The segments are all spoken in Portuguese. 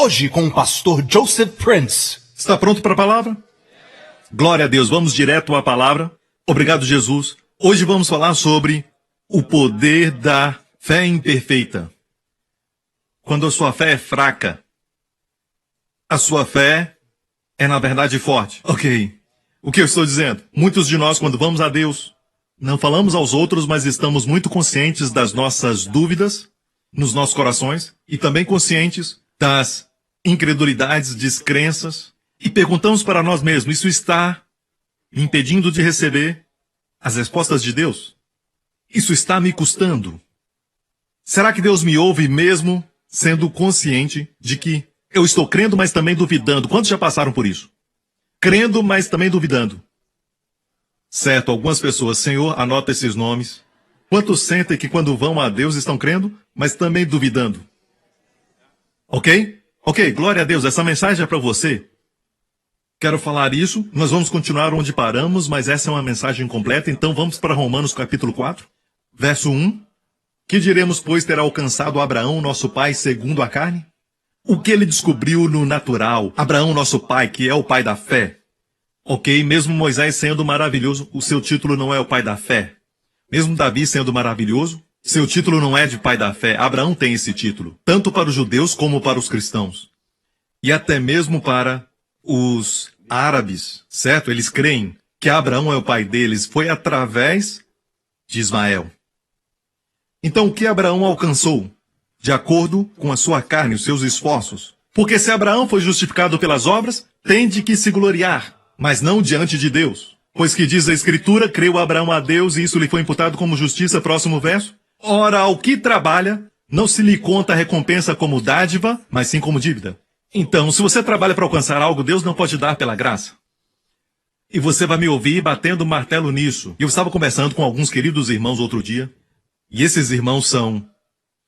Hoje com o pastor Joseph Prince. Está pronto para a palavra? Glória a Deus, vamos direto à palavra. Obrigado, Jesus. Hoje vamos falar sobre o poder da fé imperfeita. Quando a sua fé é fraca, a sua fé é na verdade forte. Ok, o que eu estou dizendo? Muitos de nós, quando vamos a Deus, não falamos aos outros, mas estamos muito conscientes das nossas dúvidas nos nossos corações e também conscientes das incredulidades, descrenças, e perguntamos para nós mesmos, isso está me impedindo de receber as respostas de Deus? Isso está me custando? Será que Deus me ouve mesmo sendo consciente de que eu estou crendo, mas também duvidando? Quantos já passaram por isso? Crendo, mas também duvidando. Certo, algumas pessoas, Senhor, anota esses nomes. Quantos sentem que quando vão a Deus estão crendo, mas também duvidando? Ok? Ok, glória a Deus, essa mensagem é para você. Quero falar isso, nós vamos continuar onde paramos, mas essa é uma mensagem completa, então vamos para Romanos capítulo 4, verso 1. Que diremos, pois, ter alcançado Abraão, nosso pai, segundo a carne? O que ele descobriu no natural, Abraão, nosso pai, que é o pai da fé. Ok, mesmo Moisés sendo maravilhoso, o seu título não é o pai da fé. Mesmo Davi sendo maravilhoso, seu título não é de pai da fé. Abraão tem esse título, tanto para os judeus como para os cristãos. E até mesmo para os árabes, certo? Eles creem que Abraão é o pai deles. Foi através de Ismael. Então, o que Abraão alcançou? De acordo com a sua carne, os seus esforços. Porque se Abraão foi justificado pelas obras, tem de que se gloriar, mas não diante de Deus. Pois que diz a Escritura, creu Abraão a Deus e isso lhe foi imputado como justiça, próximo verso. Ora, ao que trabalha, não se lhe conta a recompensa como dádiva, mas sim como dívida. Então, se você trabalha para alcançar algo, Deus não pode dar pela graça. E você vai me ouvir batendo martelo nisso. Eu estava conversando com alguns queridos irmãos outro dia, e esses irmãos são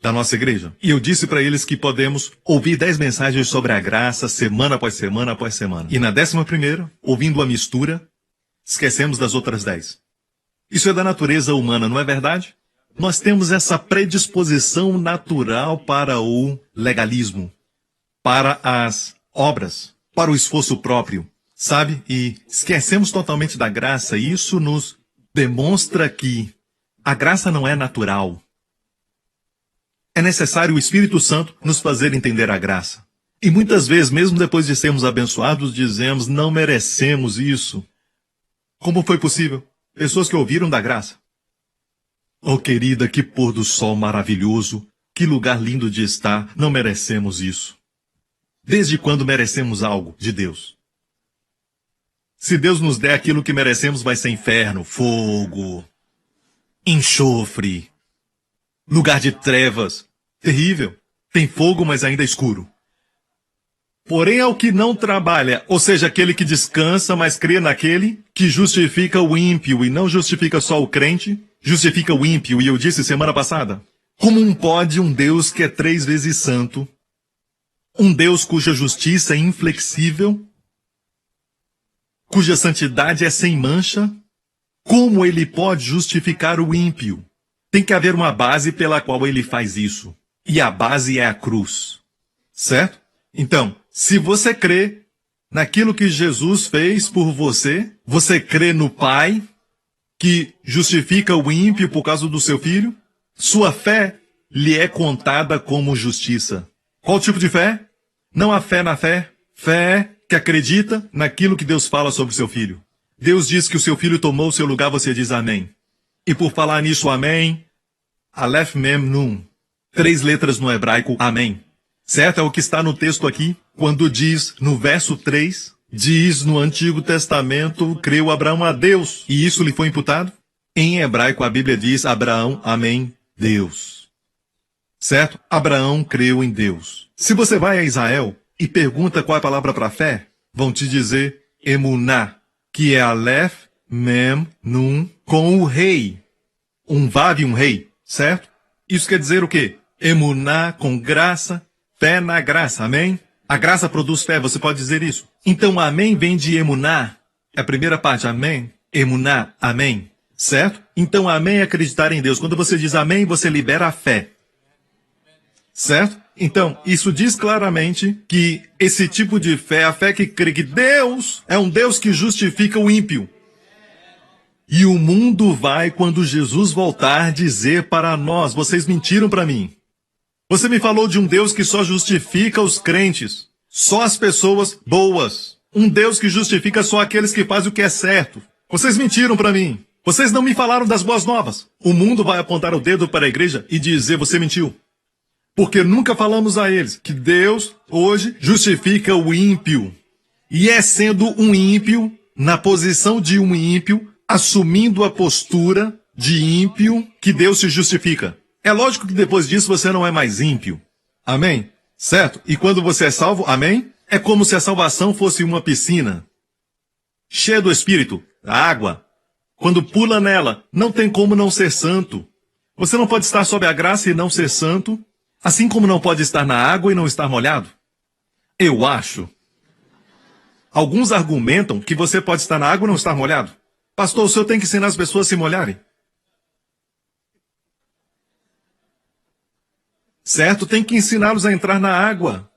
da nossa igreja. E eu disse para eles que podemos ouvir 10 mensagens sobre a graça, semana após semana após semana. E na 11ª, ouvindo a mistura, esquecemos das outras 10. Isso é da natureza humana, não é verdade? Nós temos essa predisposição natural para o legalismo, para as obras, para o esforço próprio, sabe? E esquecemos totalmente da graça, e isso nos demonstra que a graça não é natural. É necessário o Espírito Santo nos fazer entender a graça. E muitas vezes, mesmo depois de sermos abençoados, dizemos, não merecemos isso. Como foi possível? Pessoas que ouviram da graça. Oh, querida, que pôr do sol maravilhoso, que lugar lindo de estar, não merecemos isso. Desde quando merecemos algo de Deus? Se Deus nos der aquilo que merecemos, vai ser inferno, fogo, enxofre, lugar de trevas, terrível. Tem fogo, mas ainda é escuro. Porém, ao que não trabalha, ou seja, aquele que descansa, mas crê naquele que justifica o ímpio e não justifica só o crente, justifica o ímpio, e eu disse semana passada, como pode um Deus que é 3 vezes santo, um Deus cuja justiça é inflexível, cuja santidade é sem mancha, como ele pode justificar o ímpio? Tem que haver uma base pela qual ele faz isso, e a base é a cruz, certo? Então, se você crê naquilo que Jesus fez por você, você crê no Pai, que justifica o ímpio por causa do seu filho, sua fé lhe é contada como justiça. Qual tipo de fé? Não a fé na fé. Fé que acredita naquilo que Deus fala sobre o seu filho. Deus diz que o seu filho tomou o seu lugar, você diz amém. E por falar nisso, amém, Aleph Mem Nun. 3 letras no hebraico, amém. Certo? É o que está no texto aqui, quando diz, no verso 3, diz no Antigo Testamento, creu Abraão a Deus, e isso lhe foi imputado? Em hebraico a Bíblia diz, Abraão, amém, Deus. Certo? Abraão creu em Deus. Se você vai a Israel e pergunta qual é a palavra para fé, vão te dizer emuná, que é Aleph, Mem, Nun, com o rei. Um vav e um rei, certo? Isso quer dizer o quê? Emuná com graça, fé na graça, amém? A graça produz fé, você pode dizer isso. Então, amém vem de emuná. É a primeira parte, amém. Emuná, amém. Certo? Então, amém é acreditar em Deus. Quando você diz amém, você libera a fé. Certo? Então, isso diz claramente que esse tipo de fé, a fé que crê que Deus é um Deus que justifica o ímpio. E o mundo vai, quando Jesus voltar, dizer para nós: vocês mentiram para mim. Você me falou de um Deus que só justifica os crentes, só as pessoas boas. Um Deus que justifica só aqueles que fazem o que é certo. Vocês mentiram para mim. Vocês não me falaram das boas novas. O mundo vai apontar o dedo para a igreja e dizer: você mentiu. Porque nunca falamos a eles que Deus, hoje, justifica o ímpio. E é sendo um ímpio, na posição de um ímpio, assumindo a postura de ímpio, que Deus se justifica. É lógico que depois disso você não é mais ímpio. Amém? Certo? E quando você é salvo, amém? É como se a salvação fosse uma piscina, cheia do Espírito, da água. Quando pula nela, não tem como não ser santo. Você não pode estar sob a graça e não ser santo, assim como não pode estar na água e não estar molhado. Eu acho. Alguns argumentam que você pode estar na água e não estar molhado. Pastor, o senhor tem que ensinar as pessoas a se molharem. Certo? Tem que ensiná-los a entrar na água.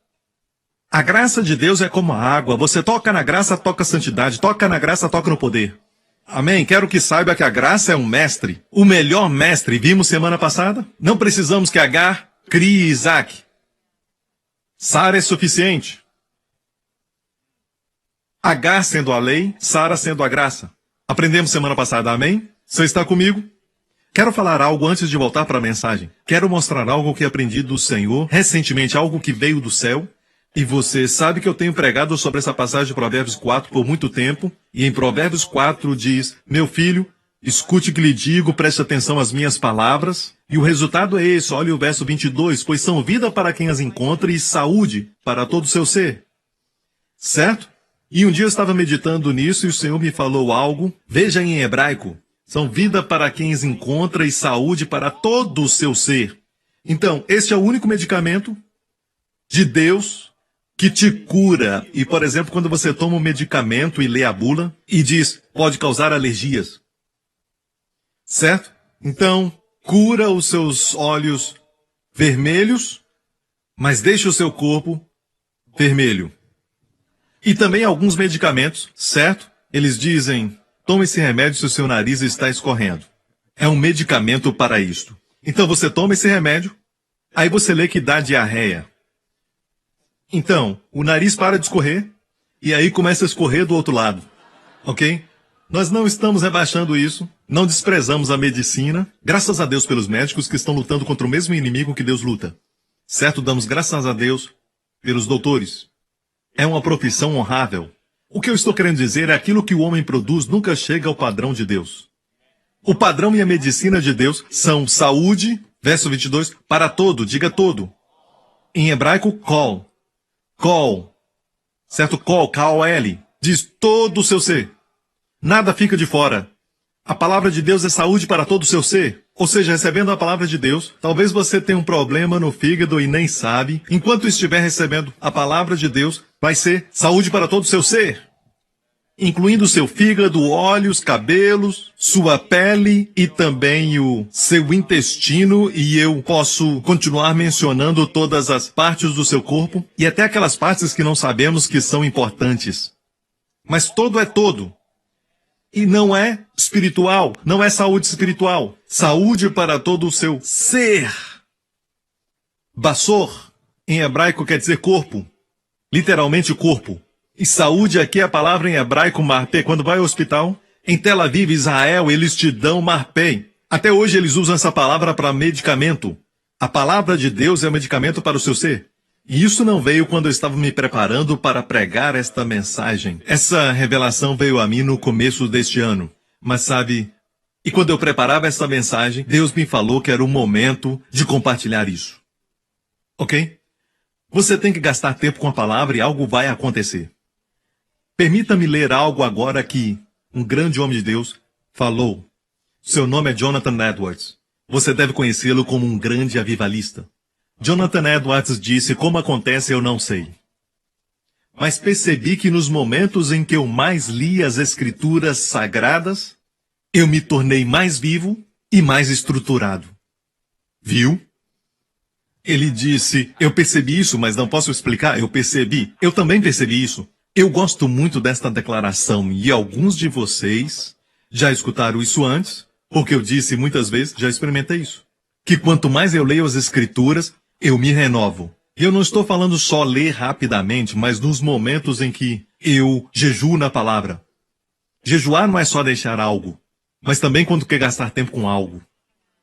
A graça de Deus é como a água. Você toca na graça, toca a santidade. Toca na graça, toca no poder. Amém? Quero que saiba que a graça é um mestre. O melhor mestre. Vimos semana passada? Não precisamos que Agar crie Isaac. Sara é suficiente. Agar sendo a lei, Sara sendo a graça. Aprendemos semana passada, amém? Você está comigo? Quero falar algo antes de voltar para a mensagem. Quero mostrar algo que aprendi do Senhor, recentemente, algo que veio do céu. E você sabe que eu tenho pregado sobre essa passagem de Provérbios 4 por muito tempo. E em Provérbios 4 diz: meu filho, escute o que lhe digo, preste atenção às minhas palavras. E o resultado é esse, olha o verso 22. Pois são vida para quem as encontra e saúde para todo o seu ser. Certo? E um dia eu estava meditando nisso e o Senhor me falou algo. Veja em hebraico. São vida para quem as encontra e saúde para todo o seu ser. Então, este é o único medicamento de Deus que te cura. E, por exemplo, quando você toma um medicamento e lê a bula e diz, pode causar alergias. Certo? Então, cura os seus olhos vermelhos, mas deixa o seu corpo vermelho. E também alguns medicamentos, certo? Eles dizem, tome esse remédio se o seu nariz está escorrendo. É um medicamento para isto. Então você toma esse remédio, aí você lê que dá diarreia. Então, o nariz para de escorrer, e aí começa a escorrer do outro lado. Ok? Nós não estamos rebaixando isso, não desprezamos a medicina. Graças a Deus pelos médicos que estão lutando contra o mesmo inimigo que Deus luta. Certo? Damos graças a Deus pelos doutores. É uma profissão honrável. O que eu estou querendo dizer é aquilo que o homem produz nunca chega ao padrão de Deus. O padrão e a medicina de Deus são saúde, verso 22, para todo, diga todo. Em hebraico, kol. Kol. Certo? Kol, K-O-L. Diz todo o seu ser. Nada fica de fora. A palavra de Deus é saúde para todo o seu ser. Ou seja, recebendo a palavra de Deus, talvez você tenha um problema no fígado e nem sabe. Enquanto estiver recebendo a palavra de Deus, vai ser saúde para todo o seu ser. Incluindo o seu fígado, olhos, cabelos, sua pele e também o seu intestino. E eu posso continuar mencionando todas as partes do seu corpo e até aquelas partes que não sabemos que são importantes. Mas todo é todo. E não é espiritual, não é saúde espiritual. Saúde para todo o seu ser. Basor, em hebraico, quer dizer corpo. Literalmente corpo. E saúde aqui é a palavra em hebraico marpé. Quando vai ao hospital, em Tel Aviv, Israel, eles te dão marpé. Até hoje eles usam essa palavra para medicamento. A palavra de Deus é medicamento para o seu ser. E isso não veio quando eu estava me preparando para pregar esta mensagem. Essa revelação veio a mim no começo deste ano. Mas sabe, e quando eu preparava essa mensagem, Deus me falou que era o momento de compartilhar isso. Ok? Você tem que gastar tempo com a palavra e algo vai acontecer. Permita-me ler algo agora que um grande homem de Deus falou. Seu nome é Jonathan Edwards. Você deve conhecê-lo como um grande avivalista. Jonathan Edwards disse, como acontece eu não sei. Mas percebi que nos momentos em que eu mais li as escrituras sagradas, eu me tornei mais vivo e mais estruturado. Viu? Ele disse, eu percebi isso, mas não posso explicar, eu percebi. Eu também percebi isso. Eu gosto muito desta declaração e alguns de vocês já escutaram isso antes, porque eu disse muitas vezes, já experimentei isso. Que quanto mais eu leio as Escrituras, eu me renovo. E eu não estou falando só ler rapidamente, mas nos momentos em que eu jejuo na palavra. Jejuar não é só deixar algo, mas também quando quer gastar tempo com algo.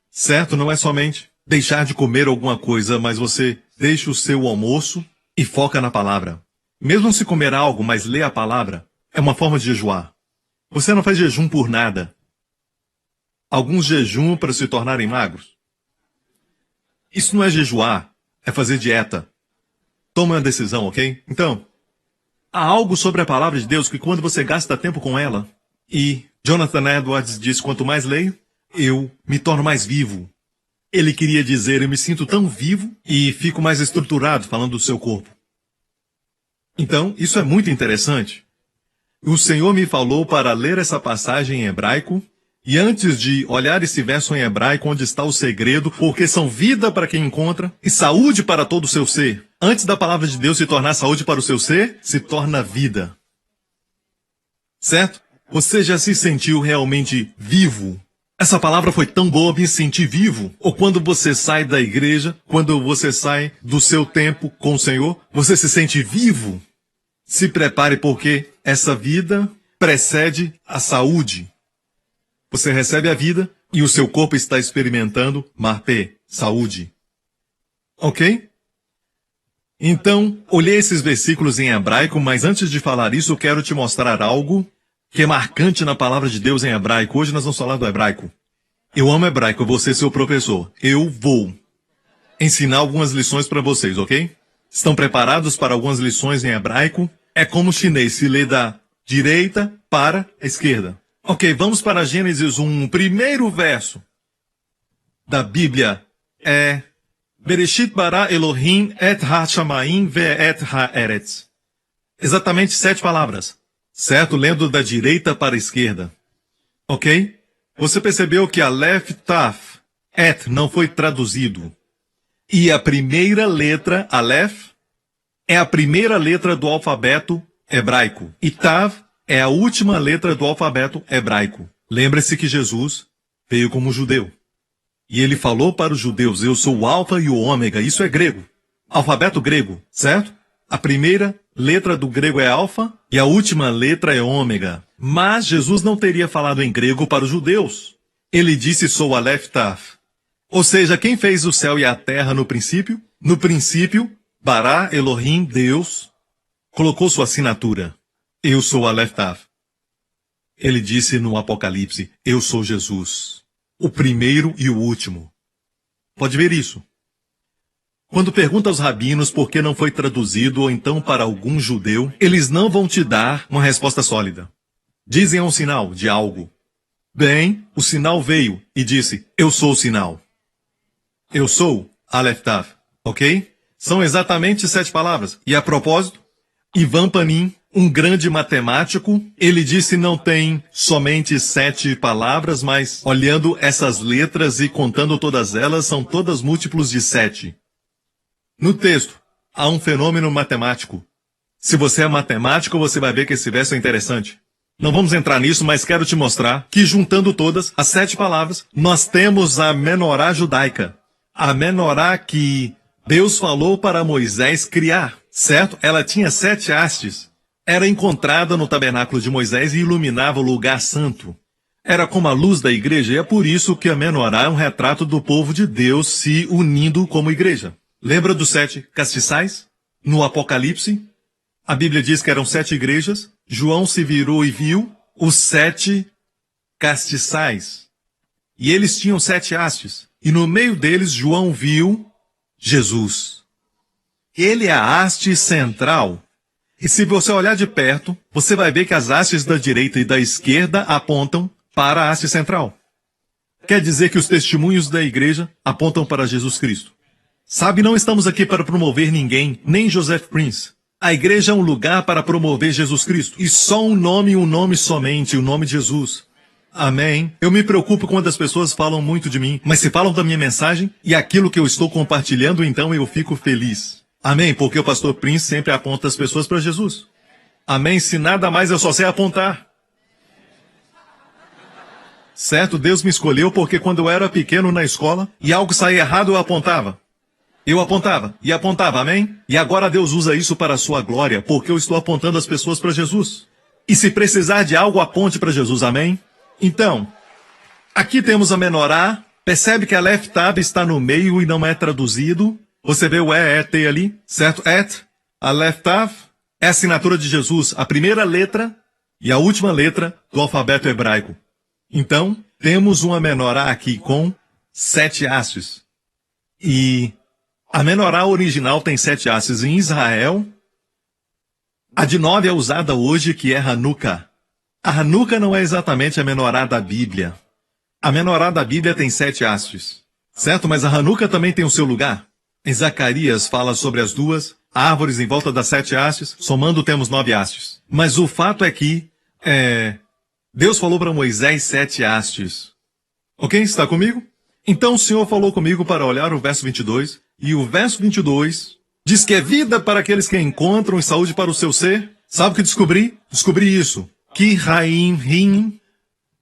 Certo? Não é somente deixar de comer alguma coisa, mas você deixa o seu almoço e foca na palavra. Mesmo se comer algo, mas ler a palavra, é uma forma de jejuar. Você não faz jejum por nada. Alguns jejuam para se tornarem magros. Isso não é jejuar, é fazer dieta. Toma uma decisão, ok? Então, há algo sobre a palavra de Deus que quando você gasta tempo com ela, e Jonathan Edwards diz, quanto mais leio, eu me torno mais vivo. Ele queria dizer, eu me sinto tão vivo e fico mais estruturado falando do seu corpo. Então, isso é muito interessante. O Senhor me falou para ler essa passagem em hebraico, e antes de olhar esse verso em hebraico, onde está o segredo, porque são vida para quem encontra e saúde para todo o seu ser. Antes da palavra de Deus se tornar saúde para o seu ser, se torna vida. Certo? Você já se sentiu realmente vivo? Essa palavra foi tão boa, me senti vivo. Ou quando você sai da igreja, quando você sai do seu tempo com o Senhor, você se sente vivo? Se prepare porque essa vida precede a saúde. Você recebe a vida e o seu corpo está experimentando marpé, saúde. Ok? Então, olhei esses versículos em hebraico, mas antes de falar isso, eu quero te mostrar algo que é marcante na palavra de Deus em hebraico. Hoje nós vamos falar do hebraico. Eu amo hebraico, eu vou ser seu professor. Eu vou ensinar algumas lições para vocês, ok? Estão preparados para algumas lições em hebraico? É como o chinês, se lê da direita para a esquerda. Ok, vamos para Gênesis 1. O primeiro verso da Bíblia é Bereshit bara Elohim et ha-shamayim ve-et ha-eretz. Exatamente 7 palavras. Certo? Lendo da direita para a esquerda. Ok? Você percebeu que Aleph, Taf, Et não foi traduzido. E a primeira letra, Aleph, é a primeira letra do alfabeto hebraico. E Tav é a última letra do alfabeto hebraico. Lembre-se que Jesus veio como judeu. E ele falou para os judeus, eu sou o alfa e o ômega. Isso é grego. Alfabeto grego, certo? A primeira letra do grego é alfa e a última letra é ômega. Mas Jesus não teria falado em grego para os judeus. Ele disse, sou Aleph Taf. Ou seja, quem fez o céu e a terra no princípio? No princípio, Bará, Elohim, Deus, colocou sua assinatura. Eu sou Aleph Taf. Ele disse no Apocalipse, eu sou Jesus, o primeiro e o último. Pode ver isso. Quando pergunta aos rabinos por que não foi traduzido, ou então para algum judeu, eles não vão te dar uma resposta sólida. Dizem um sinal de algo. Bem, o sinal veio e disse, eu sou o sinal. Eu sou Aleph Taf, ok? São exatamente 7 palavras. E a propósito, Ivan Panin, um grande matemático, ele disse não tem somente 7 palavras, mas olhando essas letras e contando todas elas, são todas múltiplos de 7. No texto, há um fenômeno matemático. Se você é matemático, você vai ver que esse verso é interessante. Não vamos entrar nisso, mas quero te mostrar que juntando todas as 7 palavras, nós temos a menorá judaica. A menorá que Deus falou para Moisés criar, certo? Ela tinha 7 hastes. Era encontrada no tabernáculo de Moisés e iluminava o lugar santo. Era como a luz da igreja e é por isso que a menorá é um retrato do povo de Deus se unindo como igreja. Lembra dos 7 castiçais? No Apocalipse, a Bíblia diz que eram 7 igrejas. João se virou e viu os 7 castiçais. E eles tinham 7 hastes. E no meio deles, João viu Jesus. Ele é a haste central. E se você olhar de perto, você vai ver que as hastes da direita e da esquerda apontam para a haste central. Quer dizer que os testemunhos da igreja apontam para Jesus Cristo. Sabe, não estamos aqui para promover ninguém, nem Joseph Prince. A igreja é um lugar para promover Jesus Cristo. E só um nome somente, o nome de Jesus. Amém. Eu me preocupo quando as pessoas falam muito de mim, mas se falam da minha mensagem e aquilo que eu estou compartilhando, então eu fico feliz. Amém, porque o pastor Prince sempre aponta as pessoas para Jesus. Amém, se nada mais eu só sei apontar. Certo, Deus me escolheu porque quando eu era pequeno na escola e algo saía errado eu apontava. Eu apontava e apontava, amém? E agora Deus usa isso para a sua glória, porque eu estou apontando as pessoas para Jesus. E se precisar de algo, aponte para Jesus, amém? Então, aqui temos a menorá. Percebe que a left tab está no meio e não é traduzido. Você vê o E-T ali, certo? Et, a left tab é a assinatura de Jesus, a primeira letra e a última letra do alfabeto hebraico. Então, temos uma menorá aqui com 7 hastes. E a menorá original tem 7 hastes. Em Israel, a de 9 é usada hoje, que é Hanukkah. A Hanukkah não é exatamente a menorá da Bíblia. A menorá da Bíblia tem 7 hastes, certo? Mas a Hanukkah também tem o seu lugar. Em Zacarias fala sobre as 2 árvores em volta das 7 hastes, somando temos 9 hastes. Mas o fato é que Deus falou para Moisés 7 hastes. Ok? Está comigo? Então o Senhor falou comigo para olhar o verso 22, e o verso 22 diz que é vida para aqueles que encontram e saúde para o seu ser. Sabe o que descobri? Descobri isso. Ki Haim Him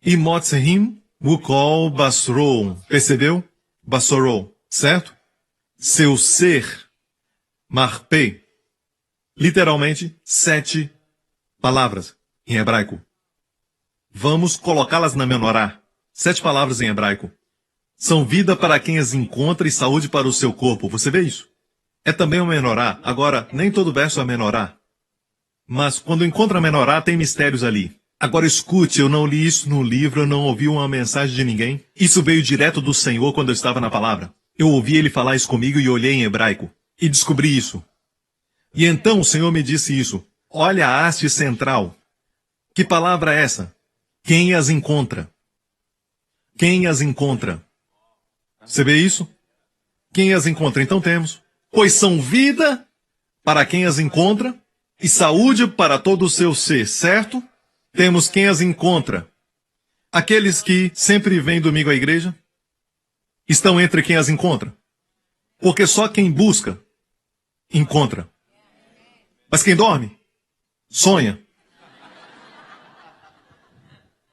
e Motzehim Mukol Basrou. Percebeu? Basrou, certo? Seu ser. Marpei. Literalmente, 7 palavras em hebraico. Vamos colocá-las na menorá. 7 palavras em hebraico. São vida para quem as encontra e saúde para o seu corpo. Você vê isso? É também uma menorá. Agora, nem todo verso é menorá. Mas quando encontra a menorá, tem mistérios ali. Agora escute, eu não li isso no livro, eu não ouvi uma mensagem de ninguém. Isso veio direto do Senhor quando eu estava na palavra. Eu ouvi ele falar isso comigo e olhei em hebraico. E descobri isso. E então o Senhor me disse isso. Olha a haste central. Que palavra é essa? Quem as encontra? Quem as encontra? Você vê isso? Quem as encontra? Então temos. Pois são vida para quem as encontra e saúde para todo o seu ser, certo? Temos quem as encontra. Aqueles que sempre vêm domingo à igreja estão entre quem as encontra. Porque só quem busca, encontra. Mas quem dorme, sonha.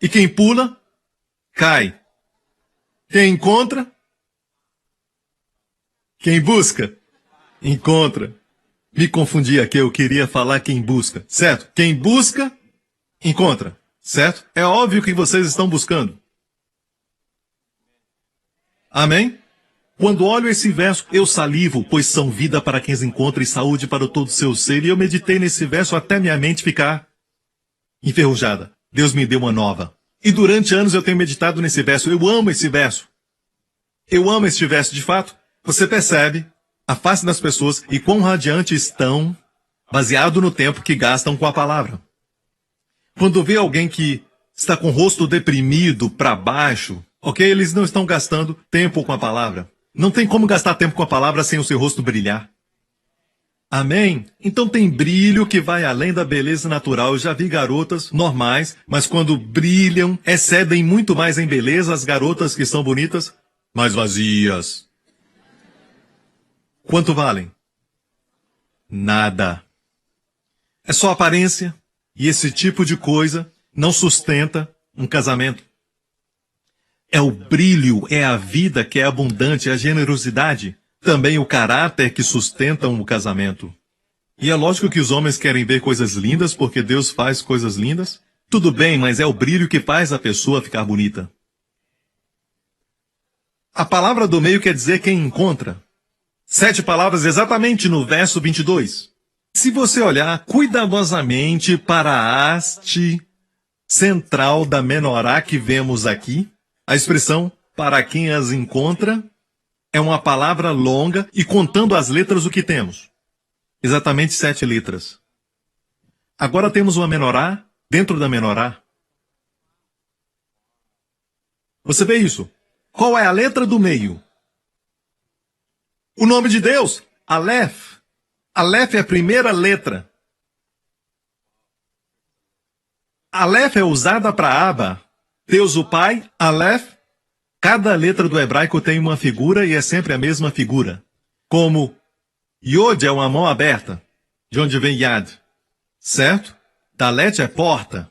E quem pula, cai. Quem encontra, quem busca, encontra. Me confundi aqui, eu queria falar quem busca, certo? Quem busca, encontra, certo? É óbvio que vocês estão buscando. Amém? Quando olho esse verso, eu salivo, pois são vida para quem as encontra e saúde para todo o seu ser. E eu meditei nesse verso até minha mente ficar enferrujada. Deus me deu uma nova. E durante anos eu tenho meditado nesse verso. Eu amo esse verso. Eu amo este verso, de fato. Você percebe a face das pessoas e quão radiantes estão, baseado no tempo que gastam com a palavra. Quando vê alguém que está com o rosto deprimido, para baixo, ok? Eles não estão gastando tempo com a palavra. Não tem como gastar tempo com a palavra sem o seu rosto brilhar. Amém? Então tem brilho que vai além da beleza natural. Eu já vi garotas normais, mas quando brilham, excedem muito mais em beleza as garotas que são bonitas, mas vazias. Quanto valem? Nada. É só aparência, e esse tipo de coisa não sustenta um casamento. É o brilho, é a vida que é abundante, é a generosidade, também o caráter que sustentam o casamento. E é lógico que os homens querem ver coisas lindas porque Deus faz coisas lindas. Tudo bem, mas é o brilho que faz a pessoa ficar bonita. A palavra do meio quer dizer quem encontra. 7 palavras exatamente no verso 22. Se você olhar cuidadosamente para a haste central da menorá que vemos aqui, a expressão para quem as encontra é uma palavra longa e contando as letras o que temos. Exatamente 7 letras. Agora temos uma menorá dentro da menorá. Você vê isso? Qual é a letra do meio? O nome de Deus, Aleph. Aleph é a primeira letra. Aleph é usada para aba. Deus o Pai, Aleph. Cada letra do hebraico tem uma figura e é sempre a mesma figura. Como Yod é uma mão aberta, de onde vem Yad, certo? Dalet é porta.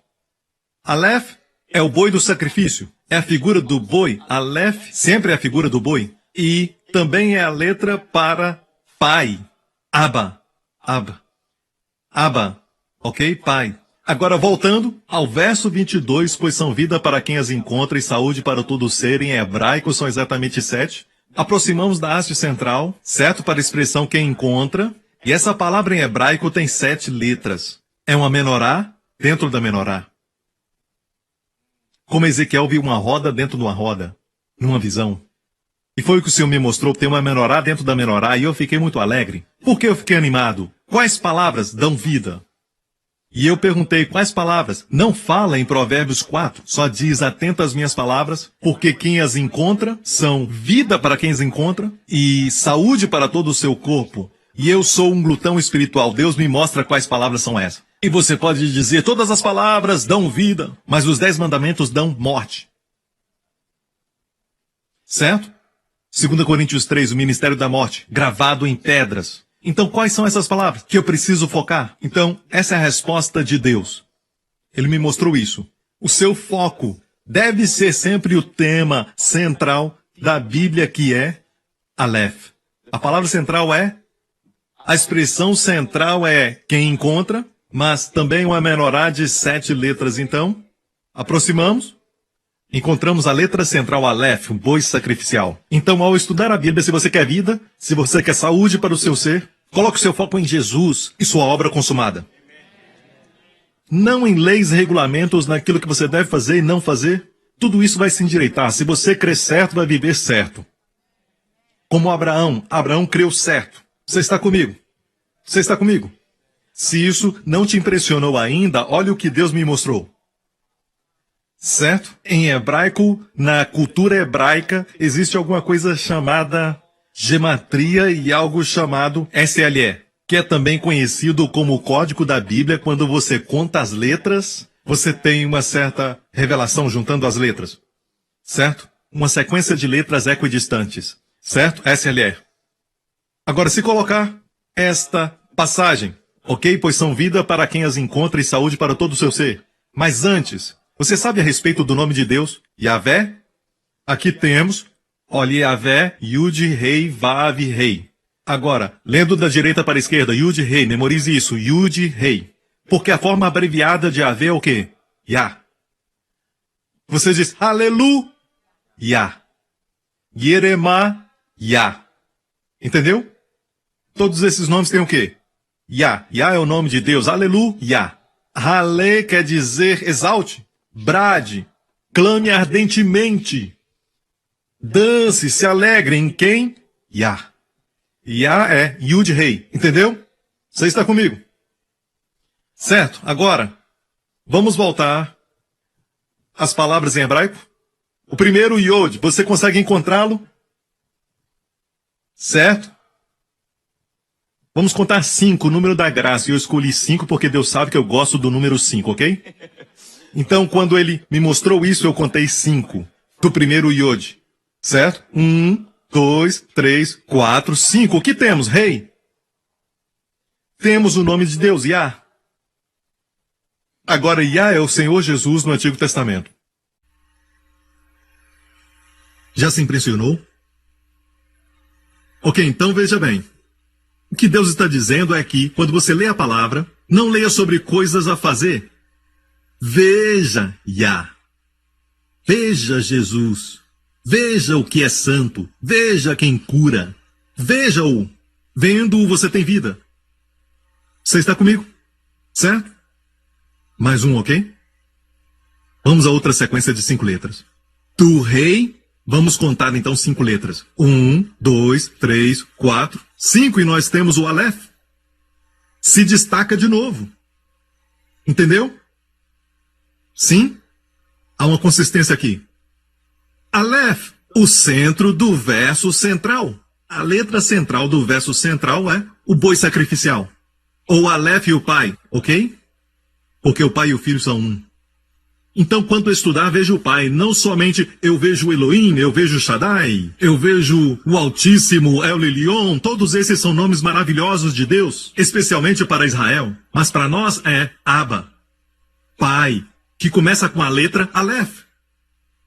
Aleph é o boi do sacrifício. É a figura do boi. Aleph sempre é a figura do boi. E também é a letra para pai. Abba. Abba. Abba. Ok? Pai. Agora, voltando ao verso 22, pois são vida para quem as encontra e saúde para todo ser, em hebraico são exatamente 7. Aproximamos da haste central, certo? Para a expressão quem encontra. E essa palavra em hebraico tem 7 letras. É uma menorá dentro da menorá. Como Ezequiel viu uma roda dentro de uma roda, numa visão. E foi o que o Senhor me mostrou, tem uma menorá dentro da menorá, e eu fiquei muito alegre. Por que eu fiquei animado? Quais palavras dão vida? E eu perguntei, quais palavras? Não fala em Provérbios 4, só diz, atenta às minhas palavras, porque quem as encontra são vida para quem as encontra e saúde para todo o seu corpo. E eu sou um glutão espiritual, Deus me mostra quais palavras são essas. E você pode dizer, todas as palavras dão vida, mas os 10 mandamentos dão morte. Certo? 2 Coríntios 3, o ministério da morte, gravado em pedras. Então, quais são essas palavras que eu preciso focar? Então, essa é a resposta de Deus. Ele me mostrou isso. O seu foco deve ser sempre o tema central da Bíblia, que é Aleph. A palavra central é, a expressão central é quem encontra, mas também uma menorá de 7 letras. Então, aproximamos. Encontramos a letra central Aleph, um boi sacrificial. Então, ao estudar a Bíblia, se você quer vida, se você quer saúde para o seu ser, coloque o seu foco em Jesus e sua obra consumada. Não em leis e regulamentos, naquilo que você deve fazer e não fazer. Tudo isso vai se endireitar. Se você crer certo, vai viver certo. Como Abraão creu certo. Você está comigo? Você está comigo? Se isso não te impressionou ainda, olha o que Deus me mostrou. Certo? Em hebraico, na cultura hebraica, existe alguma coisa chamada gematria e algo chamado SLE, que é também conhecido como o código da Bíblia. Quando você conta as letras, você tem uma certa revelação juntando as letras. Certo? Uma sequência de letras equidistantes. Certo? SLE. Agora, se colocar esta passagem, ok? Pois são vida para quem as encontra e saúde para todo o seu ser. Mas antes, você sabe a respeito do nome de Deus? Yahvé? Aqui temos, olha, Yahvé, Yud, Rei, Vav, Rei. Agora, lendo da direita para a esquerda, Yud, Rei, memorize isso, Yud, Rei. Porque a forma abreviada de Yahvé é o quê? Yah. Você diz, Aleluia, Yah. Yeremá, Yah. Entendeu? Todos esses nomes têm o quê? Yah. Yah é o nome de Deus. Aleluia, Yah. Hale quer dizer exalte, brade, clame ardentemente. Dance, se alegre em quem? Yah. Yah é Yud Rei. Entendeu? Você está comigo? Certo. Agora, vamos voltar às palavras em hebraico. O primeiro, Yod. Você consegue encontrá-lo? Certo? Vamos contar 5, o número da graça. E eu escolhi 5 porque Deus sabe que eu gosto do número 5, ok? Então, quando ele me mostrou isso, eu contei 5. Do primeiro Yod. Certo? 1, 2, 3, 4, 5. O que temos? Rei. Temos o nome de Deus, Yah. Agora, Yah é o Senhor Jesus no Antigo Testamento. Já se impressionou? Ok, então veja bem. O que Deus está dizendo é que, quando você lê a palavra, não leia sobre coisas a fazer. Veja Yah. Veja Jesus. Veja o que é santo. Veja quem cura. Veja-o. Vendo-o, você tem vida. Você está comigo? Certo? Mais um, ok? Vamos a outra sequência de 5 letras. Do rei, vamos contar então 5 letras. 1, 2, 3, 4, 5 e nós temos o Aleph. Se destaca de novo. Entendeu? Sim? Há uma consistência aqui. Aleph, o centro do verso central. A letra central do verso central é o boi sacrificial. Ou Aleph e o pai, ok? Porque o pai e o filho são um. Então, quando eu estudar, vejo o Pai. Não somente eu vejo o Elohim, eu vejo o Shaddai, eu vejo o Altíssimo, El Elyon. Todos esses são nomes maravilhosos de Deus, especialmente para Israel. Mas para nós é Abba, Pai, que começa com a letra Aleph.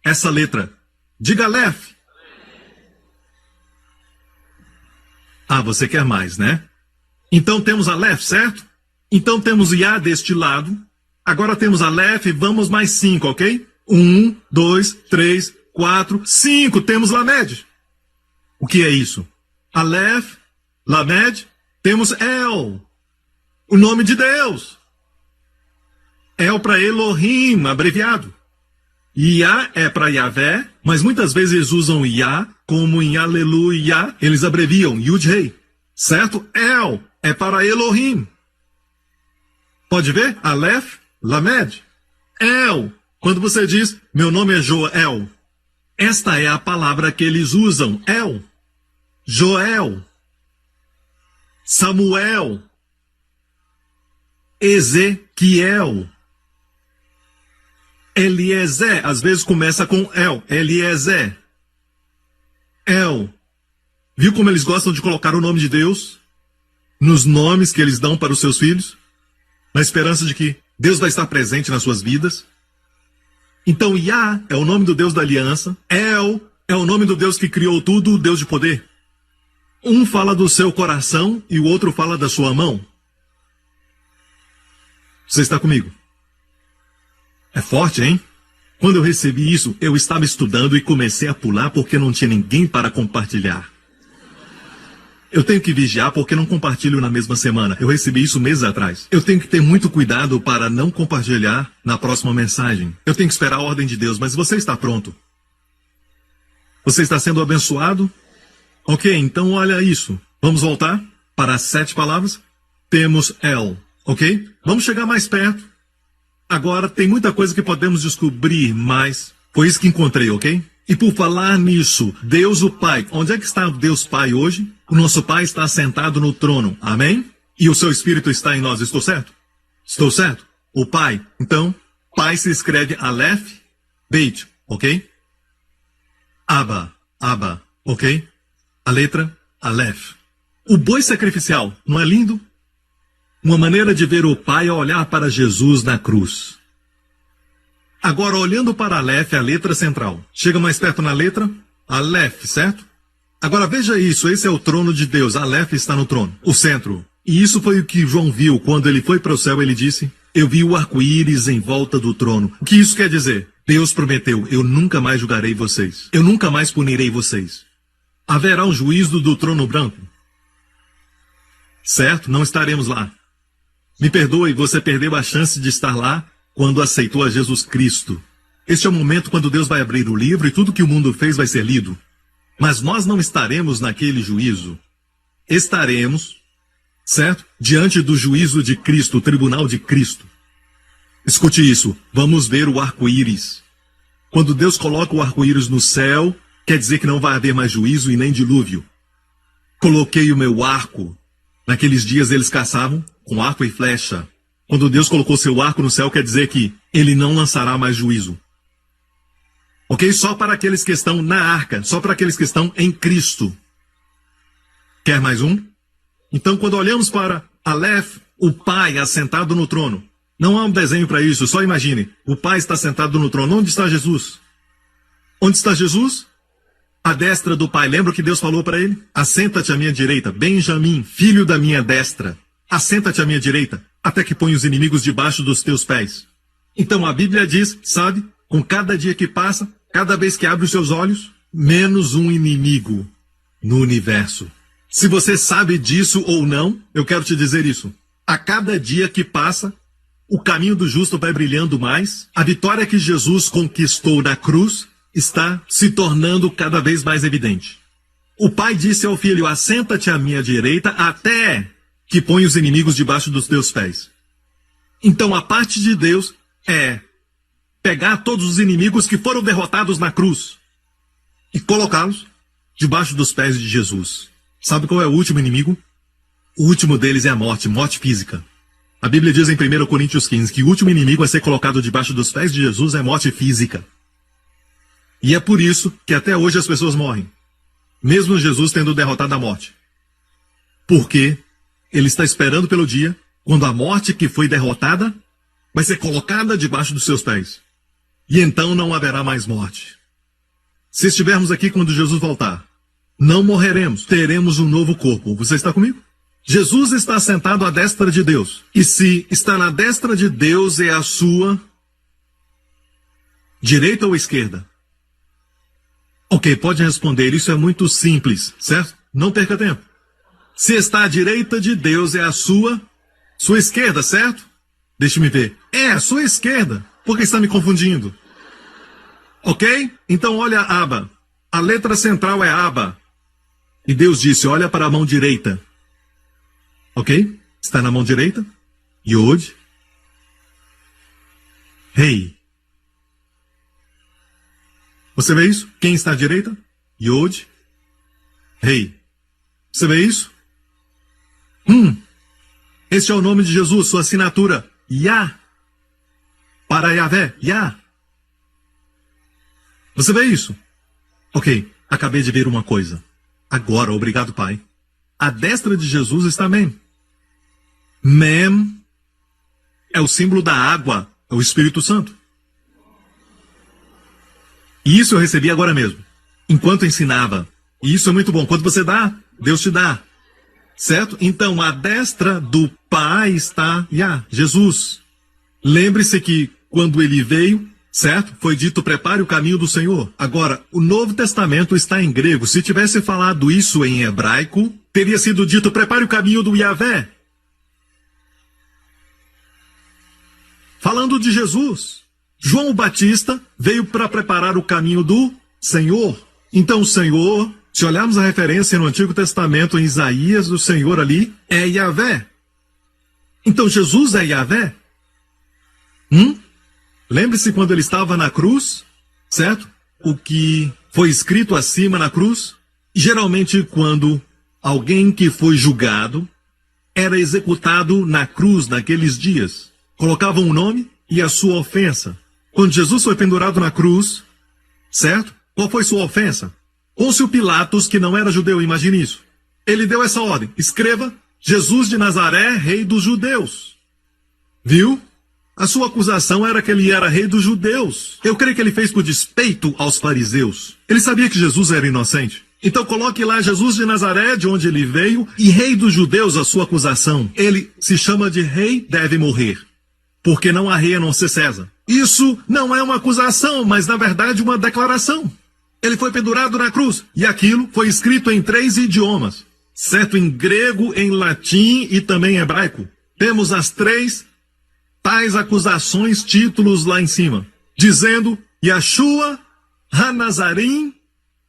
Essa letra. Diga Aleph. Ah, você quer mais, né? Então temos Aleph, certo? Então temos Yah deste lado. Agora temos Aleph, vamos mais 5, ok? 1, 2, 3, 4, 5. Temos Lamed. O que é isso? Aleph, Lamed, temos El, o nome de Deus. El para Elohim, abreviado. Yah é para Yahvé, mas muitas vezes eles usam Yah, como em Aleluia, eles abreviam Yud-Hei. Certo? El é para Elohim. Pode ver? Aleph, Lamed. El. Quando você diz, meu nome é Joel. Esta é a palavra que eles usam. El. Joel. Samuel. Ezequiel. Eliezer. Às vezes começa com El. Eliezer. El. Viu como eles gostam de colocar o nome de Deus nos nomes que eles dão para os seus filhos? Na esperança de que Deus vai estar presente nas suas vidas. Então Yah é o nome do Deus da aliança. El é o nome do Deus que criou tudo, o Deus de poder. Um fala do seu coração e o outro fala da sua mão. Você está comigo? É forte, hein? Quando eu recebi isso, eu estava estudando e comecei a pular porque não tinha ninguém para compartilhar. Eu tenho que vigiar porque não compartilho na mesma semana. Eu recebi isso meses atrás. Eu tenho que ter muito cuidado para não compartilhar na próxima mensagem. Eu tenho que esperar a ordem de Deus, mas você está pronto. Você está sendo abençoado? Ok, então olha isso. Vamos voltar para as 7 palavras. Temos El, ok? Vamos chegar mais perto. Agora tem muita coisa que podemos descobrir mais. Foi isso que encontrei, ok? E por falar nisso, Deus o Pai. Onde é que está Deus Pai hoje? O nosso Pai está sentado no trono. Amém? E o seu Espírito está em nós. Estou certo? Estou certo? O Pai. Então, Pai se escreve Aleph, Beit, ok? Abba, Abba, ok? A letra Aleph. O boi sacrificial, não é lindo? Uma maneira de ver o Pai é olhar para Jesus na cruz. Agora, olhando para Aleph, a letra central. Chega mais perto na letra? Aleph, certo? Agora veja isso, esse é o trono de Deus. Aleph está no trono, o centro. E isso foi o que João viu quando ele foi para o céu. Ele disse, eu vi o arco-íris em volta do trono. O que isso quer dizer? Deus prometeu, eu nunca mais julgarei vocês. Eu nunca mais punirei vocês. Haverá um juízo do trono branco. Certo? Não estaremos lá. Me perdoe, você perdeu a chance de estar lá quando aceitou a Jesus Cristo. Este é o momento quando Deus vai abrir o livro e tudo que o mundo fez vai ser lido. Mas nós não estaremos naquele juízo. Estaremos, certo? Diante do juízo de Cristo, o tribunal de Cristo. Escute isso, vamos ver o arco-íris. Quando Deus coloca o arco-íris no céu, quer dizer que não vai haver mais juízo e nem dilúvio. Coloquei o meu arco. Naqueles dias eles caçavam com arco e flecha. Quando Deus colocou seu arco no céu, quer dizer que ele não lançará mais juízo. Ok? Só para aqueles que estão na arca, só para aqueles que estão em Cristo. Quer mais um? Então, quando olhamos para Aleph, o Pai assentado no trono, não há um desenho para isso, só imagine. O Pai está sentado no trono. Onde está Jesus? Onde está Jesus? À destra do Pai. Lembra o que Deus falou para ele? Assenta-te à minha direita, Benjamim, filho da minha destra. Assenta-te à minha direita, até que ponha os inimigos debaixo dos teus pés. Então a Bíblia diz, sabe, com cada dia que passa, cada vez que abre os seus olhos, menos um inimigo no universo. Se você sabe disso ou não, eu quero te dizer isso. A cada dia que passa, o caminho do justo vai brilhando mais. A vitória que Jesus conquistou na cruz está se tornando cada vez mais evidente. O Pai disse ao Filho, assenta-te à minha direita até que ponha os inimigos debaixo dos teus pés. Então a parte de Deus é pegar todos os inimigos que foram derrotados na cruz e colocá-los debaixo dos pés de Jesus. Sabe qual é o último inimigo? O último deles é a morte, morte física. A Bíblia diz em 1 Coríntios 15 que o último inimigo a ser colocado debaixo dos pés de Jesus é morte física. E é por isso que até hoje as pessoas morrem, mesmo Jesus tendo derrotado a morte. Porque ele está esperando pelo dia quando a morte que foi derrotada vai ser colocada debaixo dos seus pés. E então não haverá mais morte. Se estivermos aqui quando Jesus voltar, não morreremos, teremos um novo corpo. Você está comigo? Jesus está sentado à destra de Deus. E se está na destra de Deus, é a sua direita ou esquerda? Ok, pode responder. Isso é muito simples, certo? Não perca tempo. Se está à direita de Deus, é a sua esquerda, certo? Deixe-me ver. É a sua esquerda. Por que está me confundindo? Ok? Então olha a aba. A letra central é aba. E Deus disse, olha para a mão direita. Ok? Está na mão direita. Yod. Rei. Você vê isso? Quem está à direita? Yod. Rei. Você vê isso? Este é o nome de Jesus, sua assinatura. Yah. Para Yahvé. Yah. Você vê isso? Ok, acabei de ver uma coisa. Agora, obrigado, Pai. À destra de Jesus está Mem. Mem é o símbolo da água, é o Espírito Santo. E isso eu recebi agora mesmo, enquanto ensinava. E isso é muito bom. Quando você dá, Deus te dá. Certo? Então, à destra do Pai está Yah, Jesus. Lembre-se que quando ele veio, certo? Foi dito, prepare o caminho do Senhor. Agora, o Novo Testamento está em grego. Se tivesse falado isso em hebraico, teria sido dito, prepare o caminho do Yahvé. Falando de Jesus, João o Batista veio para preparar o caminho do Senhor. Então, o Senhor, se olharmos a referência no Antigo Testamento, em Isaías, o Senhor ali é Yahvé. Então, Jesus é Yahvé? Lembre-se quando ele estava na cruz, certo? O que foi escrito acima na cruz? Geralmente, quando alguém que foi julgado era executado na cruz naqueles dias, colocavam um nome e a sua ofensa. Quando Jesus foi pendurado na cruz, certo? Qual foi sua ofensa? Pôncio Pilatos, que não era judeu, imagine isso. Ele deu essa ordem, escreva, Jesus de Nazaré, rei dos judeus. Viu? A sua acusação era que ele era rei dos judeus. Eu creio que ele fez por despeito aos fariseus. Ele sabia que Jesus era inocente. Então coloque lá Jesus de Nazaré, de onde ele veio, e rei dos judeus, a sua acusação. Ele se chama de rei, deve morrer. Porque não há rei a não ser César. Isso não é uma acusação, mas na verdade uma declaração. Ele foi pendurado na cruz, e aquilo foi escrito em 3 idiomas. Certo? Em grego, em latim e também em hebraico. Temos as 3 tais acusações, títulos lá em cima, dizendo Yeshua HaNazarim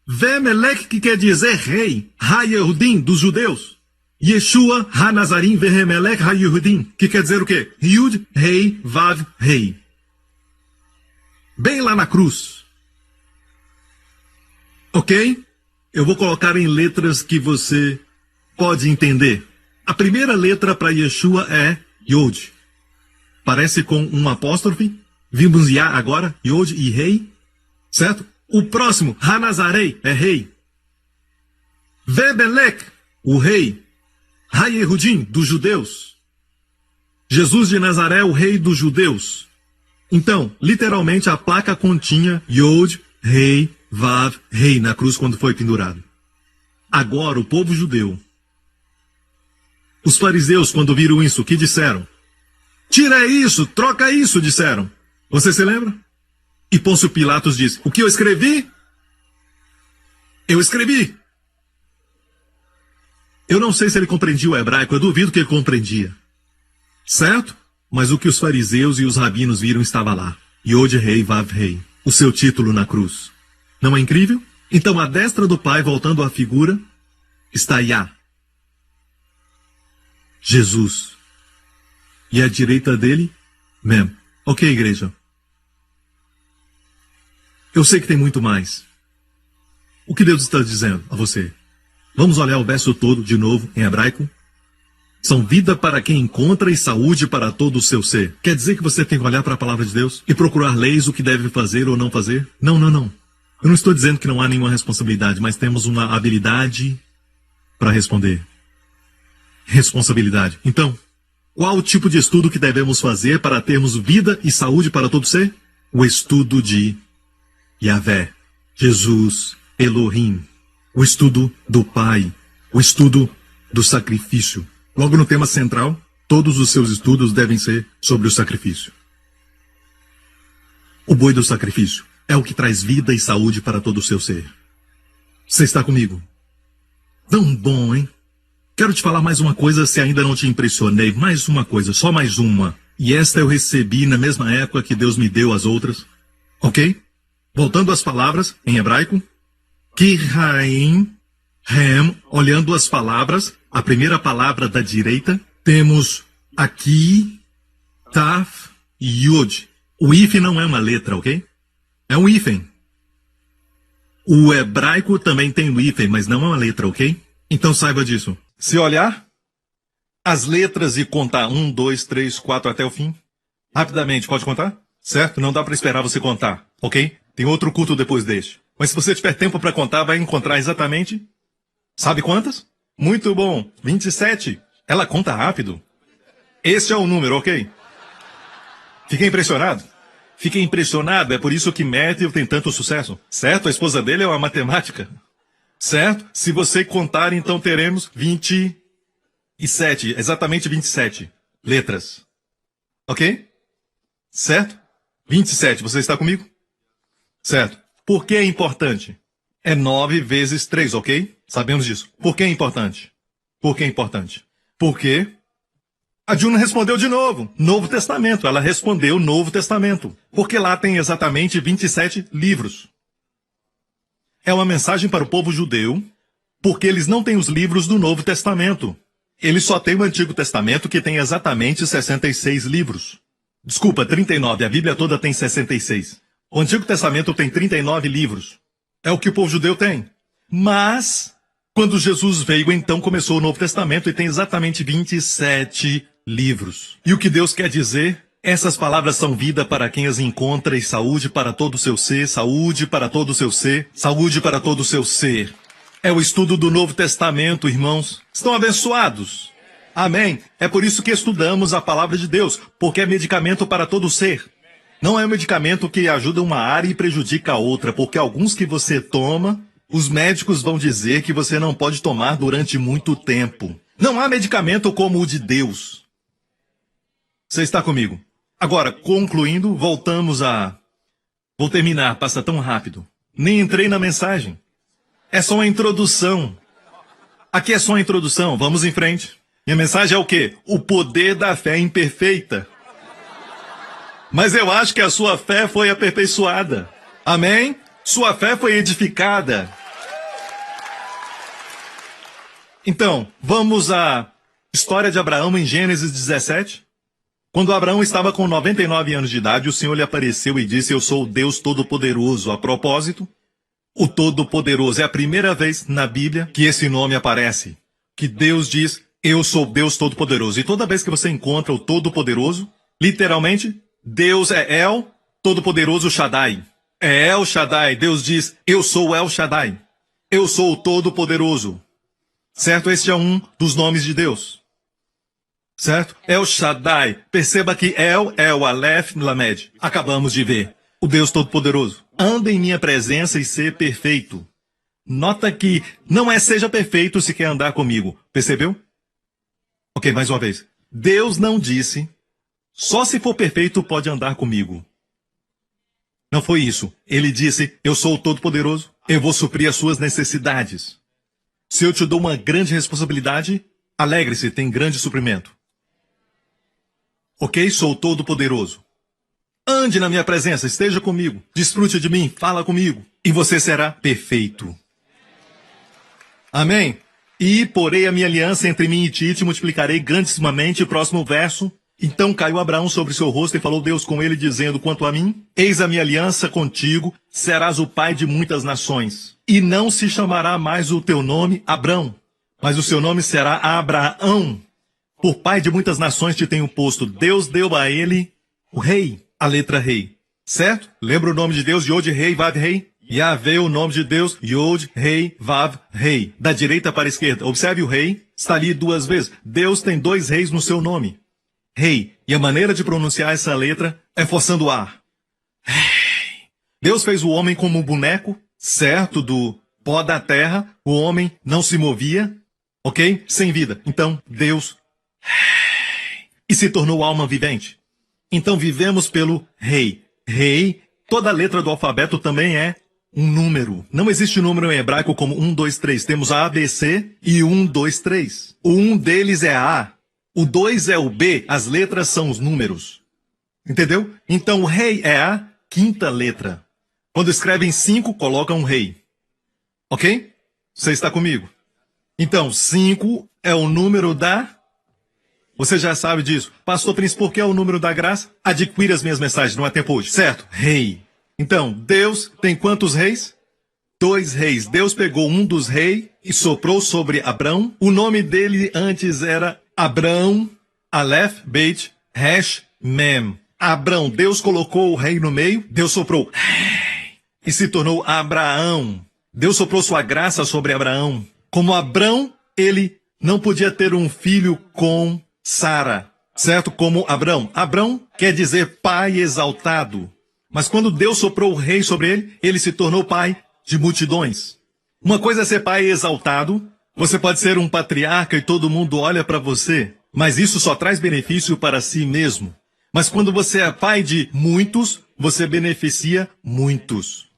Vemelech, que quer dizer rei, Ha-Yehudim, dos judeus. Yeshua HaNazarim Vemelech Ha-Yehudim, que quer dizer o quê? Yud, rei, Vav, rei. Bem lá na cruz. Ok? Eu vou colocar em letras que você pode entender. A primeira letra para Yeshua é Yod. Parece com um apóstrofe. Vimos Yah agora, Yod e rei. Certo? O próximo, Hanazarei, é rei. Vebelek, o rei. Ha-Yehudim, dos judeus. Jesus de Nazaré, o rei dos judeus. Então, literalmente, a placa continha Yod, rei, Vav, rei, na cruz quando foi pendurado. Agora, o povo judeu. Os fariseus, quando viram isso, o que disseram? Tira isso, troca isso, disseram. Você se lembra? E Pôncio Pilatos disse, o que eu escrevi? Eu escrevi. Eu não sei se ele compreendia o hebraico, eu duvido que ele compreendia. Certo? Mas o que os fariseus e os rabinos viram estava lá. Yod rei, Vav rei. O seu título na cruz. Não é incrível? Então, à destra do Pai, voltando à figura, está Yah. Jesus. E à direita dele, Mem. Ok, igreja. Eu sei que tem muito mais. O que Deus está dizendo a você? Vamos olhar o verso todo de novo em hebraico. São vida para quem encontra e saúde para todo o seu ser. Quer dizer que você tem que olhar para a palavra de Deus e procurar leis o que deve fazer ou não fazer? Não, não, não. Eu não estou dizendo que não há nenhuma responsabilidade, mas temos uma habilidade para responder. Responsabilidade. Então, qual o tipo de estudo que devemos fazer para termos vida e saúde para todo ser? O estudo de Yahvé, Jesus, Elohim. O estudo do Pai. O estudo do sacrifício. Logo no tema central, todos os seus estudos devem ser sobre o sacrifício. O boi do sacrifício é o que traz vida e saúde para todo o seu ser. Você está comigo? Tão bom, hein? Quero te falar mais uma coisa se ainda não te impressionei. Mais uma coisa, só mais uma. E esta eu recebi na mesma época que Deus me deu as outras. Ok? Voltando às palavras, em hebraico. Kiraim, Hem, olhando as palavras, a primeira palavra da direita, temos aqui, Taf, Yud. O hífen não é uma letra, ok? É um hífen. O hebraico também tem o hífen, mas não é uma letra, ok? Então saiba disso. Se olhar as letras e contar 1, 2, 3, 4 até o fim, rapidamente, pode contar? Certo? Não dá para esperar você contar, ok? Tem outro culto depois deste. Mas se você tiver tempo para contar, vai encontrar exatamente... Sabe quantas? Muito bom. 27. Ela conta rápido. Esse é o número, ok? Fiquei impressionado? Fiquei impressionado, é por isso que Matthew tem tanto sucesso. Certo? A esposa dele é uma matemática. Certo? Se você contar, então teremos 27. Exatamente 27 letras. Ok? Certo? 27. Você está comigo? Certo. Por que é importante? É 9 vezes 3, ok? Sabemos disso. Por que é importante? Por que é importante? Porque a Juna respondeu de novo. Novo Testamento. Ela respondeu Novo Testamento. Porque lá tem exatamente 27 livros. É uma mensagem para o povo judeu, porque eles não têm os livros do Novo Testamento. Eles só têm o Antigo Testamento, que tem exatamente 66 livros. Desculpa, 39. A Bíblia toda tem 66. O Antigo Testamento tem 39 livros. É o que o povo judeu tem. Mas, quando Jesus veio, então começou o Novo Testamento e tem exatamente 27 livros. E o que Deus quer dizer? Essas palavras são vida para quem as encontra e saúde para todo o seu ser, saúde para todo o seu ser, saúde para todo o seu ser. É o estudo do Novo Testamento, irmãos. Estão abençoados? Amém? É por isso que estudamos a palavra de Deus, porque é medicamento para todo o ser. Não é um medicamento que ajuda uma área e prejudica a outra, porque alguns que você toma, os médicos vão dizer que você não pode tomar durante muito tempo. Não há medicamento como o de Deus. Você está comigo? Agora, concluindo, Vou terminar, passa tão rápido. Nem entrei na mensagem. É só uma introdução. Aqui é só uma introdução, vamos em frente. Minha mensagem é o quê? O poder da fé imperfeita. Mas eu acho que a sua fé foi aperfeiçoada. Amém? Sua fé foi edificada. Então, vamos à história de Abraão em Gênesis 17. Quando Abraão estava com 99 anos de idade, o Senhor lhe apareceu e disse: Eu sou o Deus Todo-Poderoso. A propósito, o Todo-Poderoso é a primeira vez na Bíblia que esse nome aparece. Que Deus diz: Eu sou Deus Todo-Poderoso. E toda vez que você encontra o Todo-Poderoso, literalmente, Deus é El, Todo-Poderoso Shaddai. É El Shaddai. Deus diz, eu sou El Shaddai. Eu sou o Todo-Poderoso. Certo? Este é um dos nomes de Deus. Certo? El Shaddai. Perceba que El é o Aleph Lamed. Acabamos de ver. O Deus Todo-Poderoso. Anda em minha presença e ser perfeito. Nota que não é seja perfeito se quer andar comigo. Percebeu? Ok, mais uma vez. Deus não disse... Só se for perfeito pode andar comigo. Não foi isso. Ele disse, eu sou o Todo-Poderoso, eu vou suprir as suas necessidades. Se eu te dou uma grande responsabilidade, alegre-se, tem grande suprimento. Ok? Sou o Todo-Poderoso. Ande na minha presença, esteja comigo, desfrute de mim, fala comigo, e você será perfeito. Amém? E porei a minha aliança entre mim e ti, te multiplicarei grandissimamente. Próximo verso. Então caiu Abraão sobre seu rosto e falou Deus com ele, dizendo, quanto a mim, eis a minha aliança contigo, serás o pai de muitas nações. E não se chamará mais o teu nome Abrão, mas o seu nome será Abraão, Por pai de muitas nações te tenho posto. Deus deu a ele o rei, a letra rei. Certo? Lembra o nome de Deus? Yod, rei, vav, rei. Yahvé, o nome de Deus, Yod, rei, vav, rei. Da direita para a esquerda. Observe o rei, está ali duas vezes. Deus tem dois reis no seu nome. Rei. E a maneira de pronunciar essa letra é forçando o ar. Deus fez o homem como um boneco, certo? Do pó da terra. O homem não se movia, ok? Sem vida. Então, Deus e se tornou alma vivente. Então, vivemos pelo rei. Rei, toda letra do alfabeto também é um número. Não existe número em hebraico como 1, 2, 3. Temos A, B, C e 1, 2, 3. O 1 deles é A. O 2 é o B. As letras são os números. Entendeu? Então, o rei é a quinta letra. Quando escrevem 5, colocam um rei. Ok? Você está comigo? Então, 5 é o número da... Você já sabe disso. Pastor Prince, por que é o número da graça? Adquira as minhas mensagens, não é tempo hoje. Certo? Rei. Então, Deus tem quantos reis? 2 reis. Deus pegou um dos reis e soprou sobre Abrão. O nome dele antes era Abrão, Aleph, Beit, Resh, Mem. Abrão, Deus colocou o rei no meio, Deus soprou e se tornou Abraão. Deus soprou sua graça sobre Abraão. Como Abrão, ele não podia ter um filho com Sara, certo? Como Abrão. Abrão quer dizer pai exaltado. Mas quando Deus soprou o rei sobre ele, ele se tornou pai de multidões. Uma coisa é ser pai exaltado. Você pode ser um patriarca e todo mundo olha para você, mas isso só traz benefício para si mesmo. Mas quando você é pai de muitos, você beneficia muitos.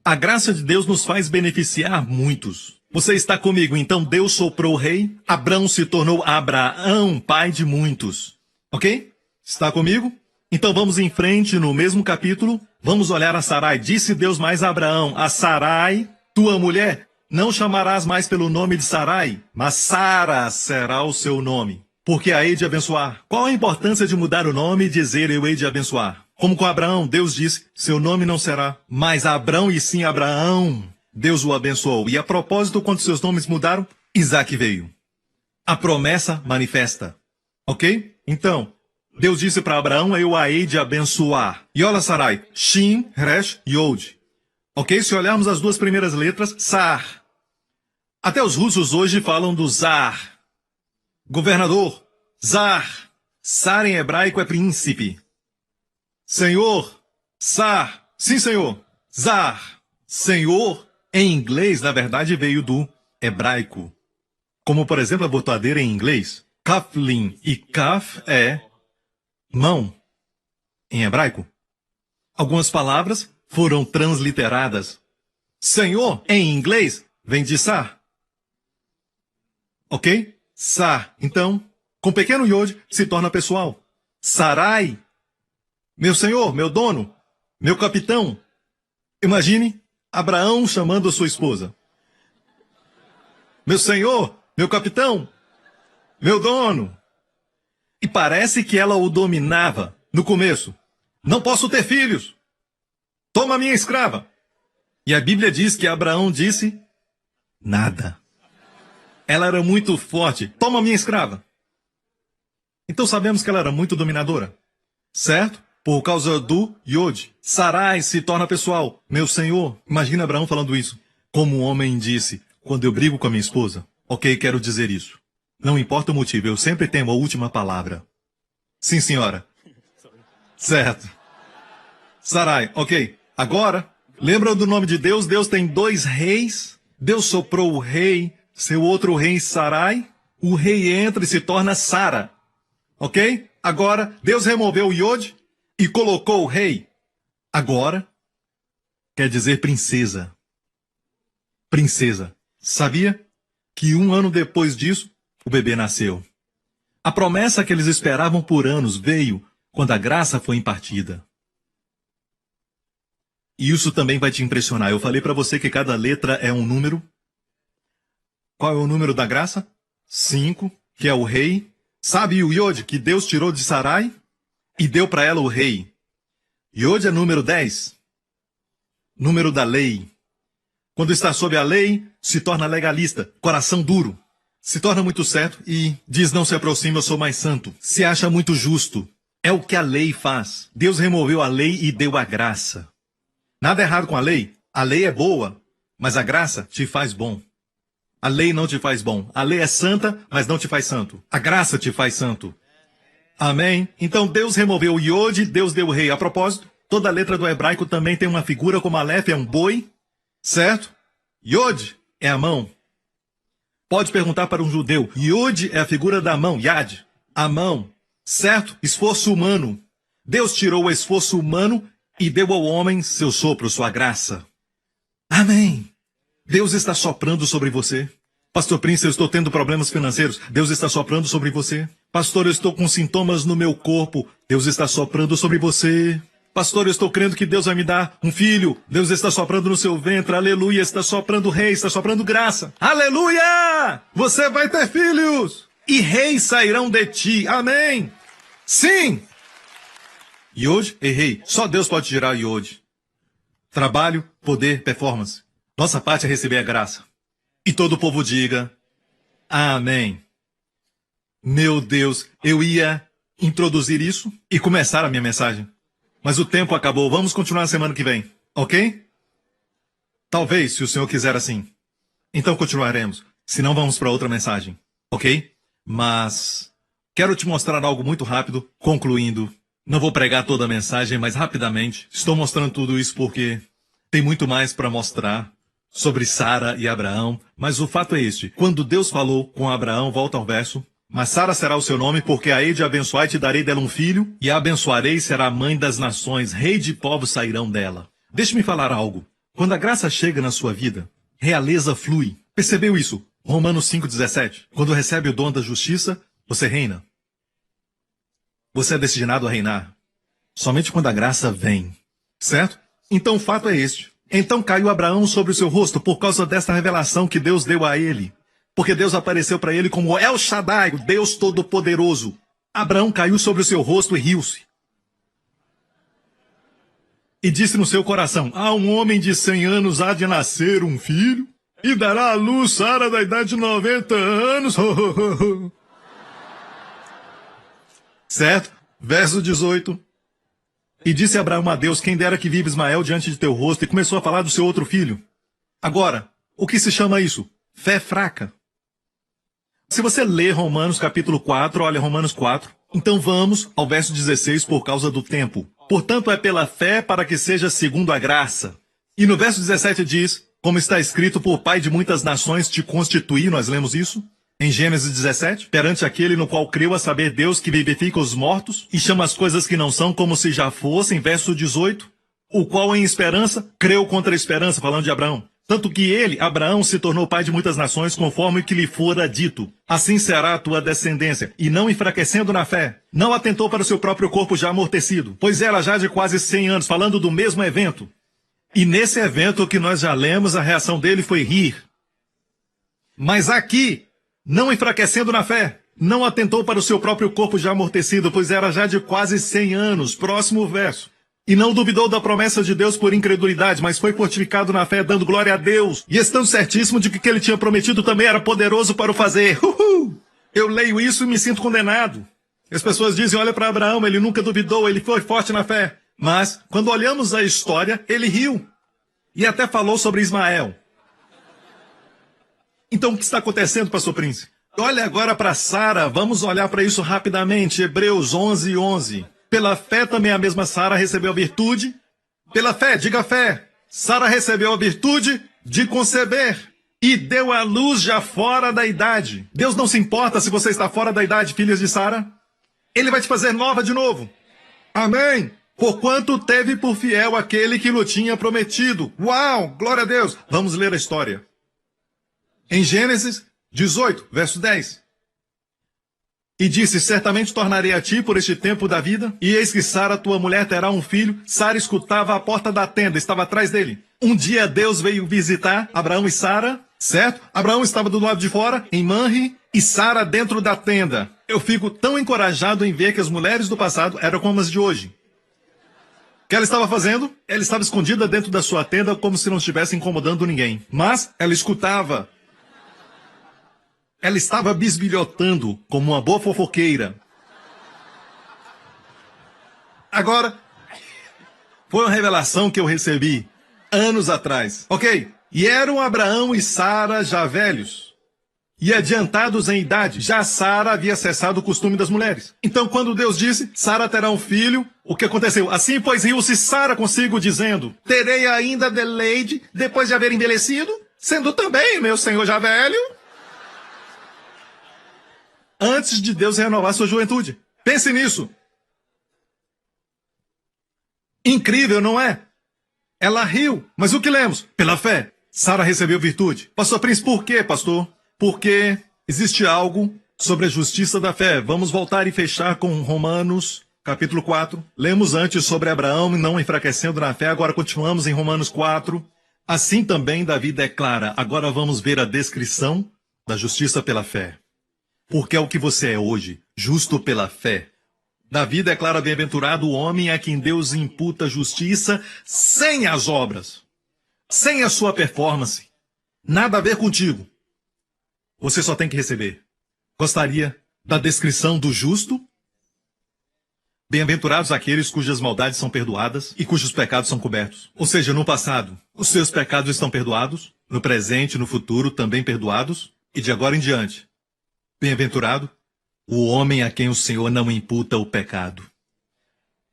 A graça de Deus nos faz beneficiar muitos. Você está comigo, então Deus soprou o rei, Abrão se tornou Abraão, pai de muitos. Ok? Está comigo? Então vamos em frente no mesmo capítulo. Vamos olhar a Sarai. Disse Deus mais a Abraão: a Sarai, tua mulher, não chamarás mais pelo nome de Sarai, mas Sara será o seu nome. Porque a hei de abençoar. Qual a importância de mudar o nome e dizer eu hei de abençoar? Como com Abraão, Deus disse, seu nome não será mais Abrão e sim Abraão. Deus o abençoou. E a propósito, quando seus nomes mudaram, Isaac veio. A promessa manifesta. Ok? Então, Deus disse para Abraão, eu a hei de abençoar. E olha Sarai, Shin, Resh, Yod. Ok? Se olharmos as duas primeiras letras, Sar. Até os russos hoje falam do Zar. Governador, Zar. Sar em hebraico é príncipe. Senhor, Sar. Sim, senhor. Zar. Senhor, em inglês, na verdade, veio do hebraico. Como, por exemplo, a botadeira em inglês. Kaflin e kaf é mão em hebraico. Algumas palavras foram transliteradas. Senhor, em inglês, vem de Sar. Ok? Sar. Então, com pequeno iod, se torna pessoal. Sarai. Meu senhor, meu dono, meu capitão. Imagine Abraão chamando a sua esposa. Meu senhor, meu capitão, meu dono. E parece que ela o dominava no começo. Não posso ter filhos. Toma minha escrava. E a Bíblia diz que Abraão disse nada. Ela era muito forte. Toma minha escrava. Então sabemos que ela era muito dominadora. Certo? Por causa do Yod. Sarai se torna pessoal. Meu senhor. Imagina Abraão falando isso. Como um homem disse, quando eu brigo com a minha esposa. Ok, quero dizer isso. Não importa o motivo, eu sempre tenho a última palavra. Sim, senhora. Certo. Sarai, ok. Agora, lembra do nome de Deus? Deus tem 2 reis. Deus soprou o rei, seu outro rei Sarai. O rei entra e se torna Sara. Ok? Agora, Deus removeu o Yod e colocou o rei. Agora, quer dizer princesa. Princesa. Sabia que 1 ano depois disso, o bebê nasceu? A promessa que eles esperavam por anos veio quando a graça foi impartida. E isso também vai te impressionar. Eu falei para você que cada letra é um número. Qual é o número da graça? 5, que é o rei. Sabe o Yod que Deus tirou de Sarai e deu para ela o rei? Yod é número 10. Número da lei. Quando está sob a lei, se torna legalista, coração duro. Se torna muito certo e diz: não se aproxime, eu sou mais santo. Se acha muito justo. É o que a lei faz. Deus removeu a lei e deu a graça. Nada errado com a lei. A lei é boa, mas a graça te faz bom. A lei não te faz bom. A lei é santa, mas não te faz santo. A graça te faz santo. Amém? Então Deus removeu o iode, Deus deu o rei. A propósito, toda letra do hebraico também tem uma figura, como Aleph é um boi, certo? Iode é a mão. Pode perguntar para um judeu. Iode é a figura da mão, Yad, a mão, certo? Esforço humano. Deus tirou o esforço humano e deu ao homem seu sopro, sua graça. Amém. Deus está soprando sobre você. Pastor Prince, eu estou tendo problemas financeiros. Deus está soprando sobre você. Pastor, eu estou com sintomas no meu corpo. Deus está soprando sobre você. Pastor, eu estou crendo que Deus vai me dar um filho. Deus está soprando no seu ventre. Aleluia. Está soprando rei, está soprando graça. Aleluia! Você vai ter filhos. E reis sairão de ti. Amém. Sim. Iode, errei. Só Deus pode tirar Iode. Trabalho, poder, performance. Nossa parte é receber a graça. E todo o povo diga: amém. Meu Deus, eu ia introduzir isso e começar a minha mensagem. Mas o tempo acabou. Vamos continuar na semana que vem, ok? Talvez, se o Senhor quiser assim. Então continuaremos. Se não, vamos para outra mensagem, ok? Mas quero te mostrar algo muito rápido, concluindo. Não vou pregar toda a mensagem, mas rapidamente. Estou mostrando tudo isso porque tem muito mais para mostrar sobre Sara e Abraão, mas o fato é este: quando Deus falou com Abraão, volta ao verso, mas Sara será o seu nome, porque a hei de abençoar e te darei dela um filho, e a abençoarei, será a mãe das nações, rei de povos sairão dela. Deixe-me falar algo. Quando a graça chega na sua vida, realeza flui. Percebeu isso? Romanos 5,17. Quando recebe o dom da justiça, você reina. Você é destinado a reinar. Somente quando a graça vem. Certo? Então o fato é este. Então caiu Abraão sobre o seu rosto por causa desta revelação que Deus deu a ele. Porque Deus apareceu para ele como El Shaddai, o Deus Todo-Poderoso. Abraão caiu sobre o seu rosto e riu-se. E disse no seu coração: a um homem de 100 anos há de nascer um filho, e dará à luz Sara da idade de 90 anos. Certo? Verso 18. E disse Abraão a Deus: quem dera que viva Ismael diante de teu rosto, e começou a falar do seu outro filho. Agora, o que se chama isso? Fé fraca. Se você ler Romanos capítulo 4, olha Romanos 4, então vamos ao verso 16 por causa do tempo. Portanto, é pela fé para que seja segundo a graça. E no verso 17 diz, como está escrito: por pai de muitas nações te constituí, nós lemos isso. Em Gênesis 17, perante aquele no qual creu, a saber Deus que vivifica os mortos e chama as coisas que não são como se já fossem, verso 18, o qual em esperança creu contra a esperança, falando de Abraão. Tanto que ele, Abraão, se tornou pai de muitas nações, conforme o que lhe fora dito. Assim será a tua descendência. E não enfraquecendo na fé, não atentou para o seu próprio corpo já amortecido, pois era já de quase 100 anos, falando do mesmo evento. E nesse evento que nós já lemos, a reação dele foi rir. Mas aqui, não enfraquecendo na fé, não atentou para o seu próprio corpo já amortecido, pois era já de quase 100 anos. Próximo verso. E não duvidou da promessa de Deus por incredulidade, mas foi fortificado na fé, dando glória a Deus, e estando certíssimo de que o que ele tinha prometido também era poderoso para o fazer. Eu leio isso e me sinto condenado. As pessoas dizem: olha para Abraão, ele nunca duvidou, ele foi forte na fé. Mas, quando olhamos a história, ele riu. E até falou sobre Ismael. Então, o que está acontecendo, pastor Prince? Olha agora para Sara, vamos olhar para isso rapidamente. Hebreus 11:11. Pela fé também a mesma Sara recebeu a virtude. Pela fé, diga fé. Sara recebeu a virtude de conceber e deu à luz já fora da idade. Deus não se importa se você está fora da idade, filhas de Sara. Ele vai te fazer nova de novo. Amém. Porquanto teve por fiel aquele que lhe tinha prometido. Uau, glória a Deus. Vamos ler a história. Em Gênesis 18, verso 10. E disse: certamente tornarei a ti por este tempo da vida, e eis que Sara, tua mulher, terá um filho. Sara escutava a porta da tenda, estava atrás dele. Um dia Deus veio visitar Abraão e Sara, certo? Abraão estava do lado de fora, em Manre, e Sara dentro da tenda. Eu fico tão encorajado em ver que as mulheres do passado eram como as de hoje. O que ela estava fazendo? Ela estava escondida dentro da sua tenda, como se não estivesse incomodando ninguém. Mas ela escutava. Ela estava bisbilhotando como uma boa fofoqueira. Agora, foi uma revelação que eu recebi anos atrás, ok? E eram Abraão e Sara já velhos e adiantados em idade. Já Sara havia cessado o costume das mulheres. Então, quando Deus disse, Sara terá um filho, o que aconteceu? Assim, pois, riu-se Sara consigo, dizendo, terei ainda deleite depois de haver envelhecido, sendo também meu senhor já velho? Antes de Deus renovar sua juventude. Pense nisso. Incrível, não é? Ela riu, mas o que lemos? Pela fé, Sara recebeu virtude. Pastor Prince, por quê, pastor? Porque existe algo sobre a justiça da fé. Vamos voltar e fechar com Romanos, capítulo 4. Lemos antes sobre Abraão não enfraquecendo na fé, agora continuamos em Romanos 4. Assim também Davi declara, agora vamos ver a descrição da justiça pela fé. Porque é o que você é hoje, justo pela fé. Davi declara bem-aventurado o homem a quem Deus imputa justiça sem as obras, sem a sua performance. Nada a ver contigo. Você só tem que receber. Gostaria da descrição do justo? Bem-aventurados aqueles cujas maldades são perdoadas e cujos pecados são cobertos. Ou seja, no passado, os seus pecados estão perdoados, no presente e no futuro também perdoados, e de agora em diante. Bem-aventurado o homem a quem o Senhor não imputa o pecado.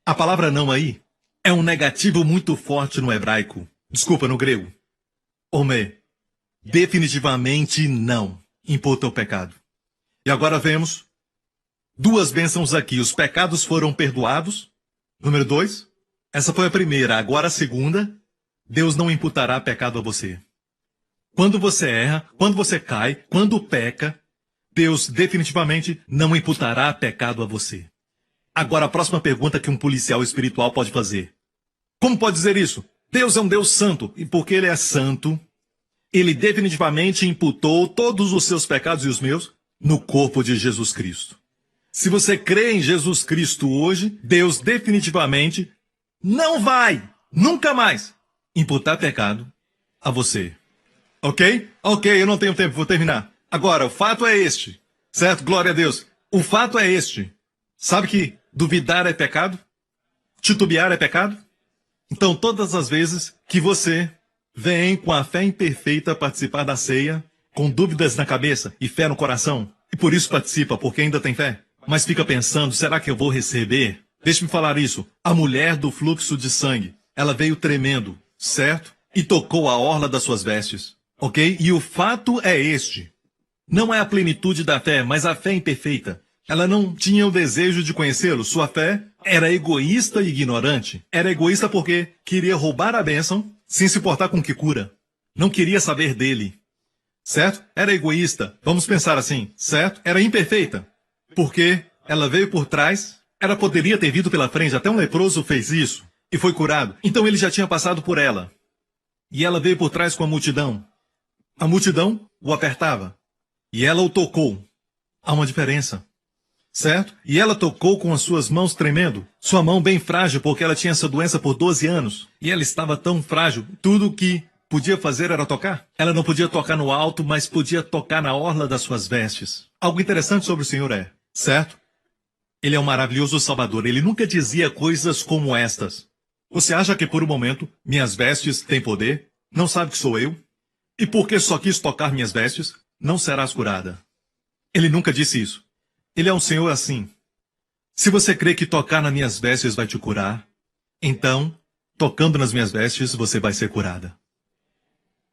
A palavra não aí é um negativo muito forte no hebraico. Desculpa, no grego. Ome. Definitivamente não imputa o pecado. E agora vemos duas bênçãos aqui. Os pecados foram perdoados. Número 2. Essa foi a primeira. Agora a segunda. Deus não imputará pecado a você. Quando você erra, quando você cai, quando peca, Deus definitivamente não imputará pecado a você. Agora, a próxima pergunta que um policial espiritual pode fazer. Como pode dizer isso? Deus é um Deus santo, e porque Ele é santo, Ele definitivamente imputou todos os seus pecados e os meus no corpo de Jesus Cristo. Se você crê em Jesus Cristo hoje, Deus definitivamente não vai, nunca mais, imputar pecado a você. Ok? Ok, eu não tenho tempo, vou terminar. Agora, o fato é este, certo? Glória a Deus. O fato é este. Sabe que duvidar é pecado? Titubear é pecado? Então, todas as vezes que você vem com a fé imperfeita participar da ceia, com dúvidas na cabeça e fé no coração, e por isso participa, porque ainda tem fé, mas fica pensando, será que eu vou receber? Deixe-me falar isso. A mulher do fluxo de sangue, ela veio tremendo, certo? E tocou a orla das suas vestes, ok? E o fato é este. Não é a plenitude da fé, mas a fé imperfeita. Ela não tinha o desejo de conhecê-lo. Sua fé era egoísta e ignorante. Era egoísta porque queria roubar a bênção sem se importar com o que cura. Não queria saber dele. Certo? Era egoísta. Vamos pensar assim, certo? Era imperfeita. Porque ela veio por trás. Ela poderia ter vindo pela frente. Até um leproso fez isso e foi curado. Então ele já tinha passado por ela. E ela veio por trás com a multidão. A multidão o apertava. E ela o tocou. Há uma diferença. Certo? E ela tocou com as suas mãos tremendo. Sua mão bem frágil, porque ela tinha essa doença por 12 anos. E ela estava tão frágil. Tudo o que podia fazer era tocar. Ela não podia tocar no alto, mas podia tocar na orla das suas vestes. Algo interessante sobre o Senhor é, certo? Ele é um maravilhoso Salvador. Ele nunca dizia coisas como estas. Você acha que por um momento minhas vestes têm poder? Não sabe que sou eu? E porque só quis tocar minhas vestes, não serás curada. Ele nunca disse isso. Ele é um Senhor assim. Se você crê que tocar nas minhas vestes vai te curar, então, tocando nas minhas vestes, você vai ser curada.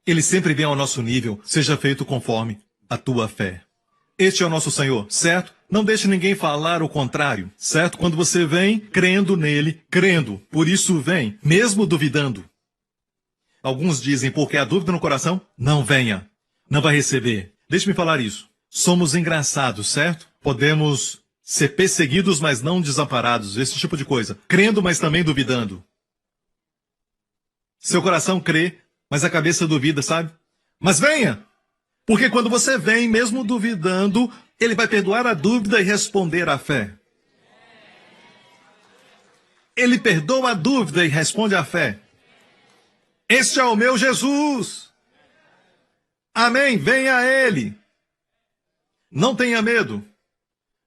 Ele sempre vem ao nosso nível, seja feito conforme a tua fé. Este é o nosso Senhor, certo? Não deixe ninguém falar o contrário, certo? Quando você vem crendo nele, crendo, por isso vem, mesmo duvidando. Alguns dizem, porque há dúvida no coração, não venha, não vai receber. Deixe-me falar isso. Somos engraçados, certo? Podemos ser perseguidos, mas não desamparados. Esse tipo de coisa. Crendo, mas também duvidando. Seu coração crê, mas a cabeça duvida, sabe? Mas venha! Porque quando você vem, mesmo duvidando, ele vai perdoar a dúvida e responder à fé. Ele perdoa a dúvida e responde à fé. Este é o meu Jesus! Amém! Venha a ele! Não tenha medo.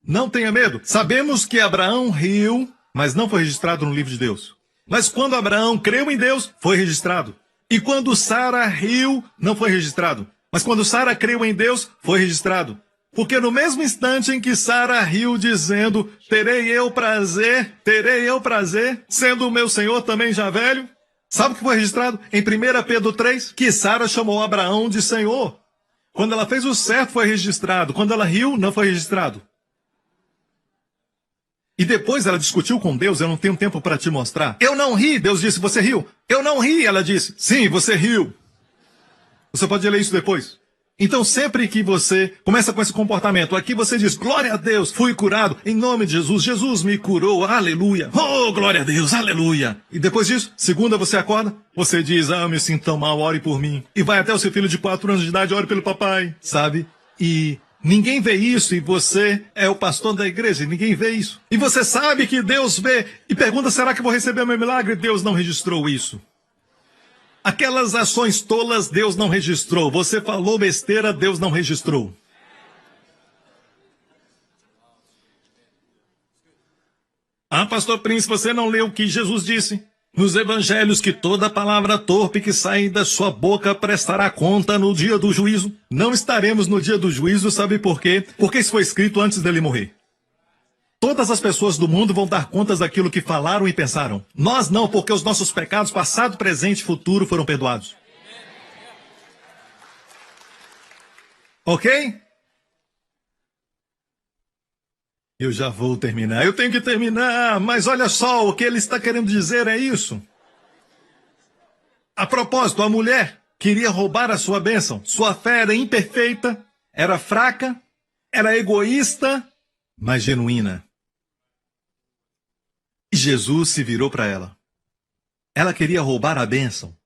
Não tenha medo. Sabemos que Abraão riu, mas não foi registrado no livro de Deus. Mas quando Abraão creu em Deus, foi registrado. E quando Sara riu, não foi registrado. Mas quando Sara creu em Deus, foi registrado. Porque no mesmo instante em que Sara riu dizendo, terei eu prazer, sendo o meu Senhor também já velho, sabe o que foi registrado? Em 1 Pedro 3, que Sara chamou Abraão de Senhor. Quando ela fez o certo, foi registrado. Quando ela riu, não foi registrado. E depois ela discutiu com Deus, eu não tenho tempo para te mostrar. Eu não ri, Deus disse, você riu. Eu não ri, ela disse. Sim, você riu. Você pode ler isso depois. Então sempre que você começa com esse comportamento, aqui você diz, glória a Deus, fui curado, em nome de Jesus, Jesus me curou, aleluia. Oh, glória a Deus, aleluia. E depois disso, segunda você acorda, você diz, eu me sinto tão mal, ore por mim. E vai até o seu filho de 4 anos de idade, ore pelo papai, sabe? E ninguém vê isso, e você é o pastor da igreja, e ninguém vê isso. E você sabe que Deus vê, e pergunta, será que vou receber o meu milagre? Deus não registrou isso. Aquelas ações tolas, Deus não registrou. Você falou besteira, Deus não registrou. Ah, pastor Prince, você não leu o que Jesus disse nos evangelhos, que toda palavra torpe que sai da sua boca prestará conta no dia do juízo? Não estaremos no dia do juízo, sabe por quê? Porque isso foi escrito antes dele morrer. Todas as pessoas do mundo vão dar contas daquilo que falaram e pensaram. Nós não, porque os nossos pecados, passado, presente e futuro, foram perdoados. Ok? Eu já vou terminar. Eu tenho que terminar, mas olha só, o que ele está querendo dizer é isso. A propósito, a mulher queria roubar a sua bênção. Sua fé era imperfeita, era fraca, era egoísta, mas genuína. E Jesus se virou para ela. Ela queria roubar a bênção.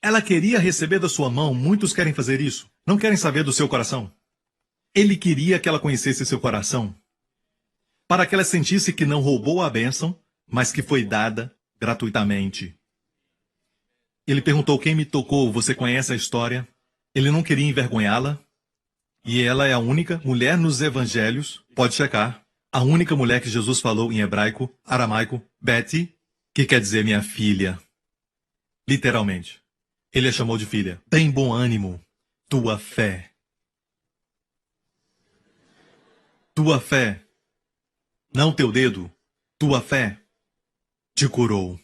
Ela queria receber da sua mão. Muitos querem fazer isso. Não querem saber do seu coração. Ele queria que ela conhecesse seu coração, para que ela sentisse que não roubou a bênção, mas que foi dada gratuitamente. Ele perguntou, quem me tocou? Você conhece a história? Ele não queria envergonhá-la. E ela é a única mulher nos evangelhos, pode checar, a única mulher que Jesus falou em hebraico, aramaico, Betty, que quer dizer minha filha. Literalmente. Ele a chamou de filha. Tem bom ânimo. Tua fé. Tua fé. Não teu dedo. Tua fé te curou.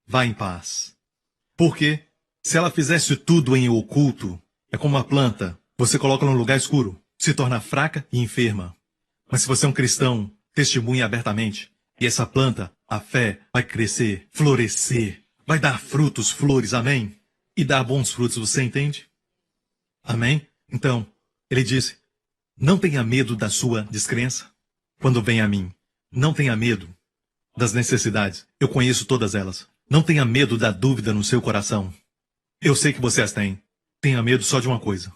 Vá em paz. Porque se ela fizesse tudo em oculto, é como uma planta. Você coloca num lugar escuro, se torna fraca e enferma. Mas se você é um cristão, testemunha abertamente. E essa planta, a fé, vai crescer, florescer, vai dar frutos, flores, amém? E dar bons frutos, você entende? Amém? Então, ele disse, não tenha medo da sua descrença quando vem a mim. Não tenha medo das necessidades. Eu conheço todas elas. Não tenha medo da dúvida no seu coração. Eu sei que você as tem. Tenha medo só de uma coisa.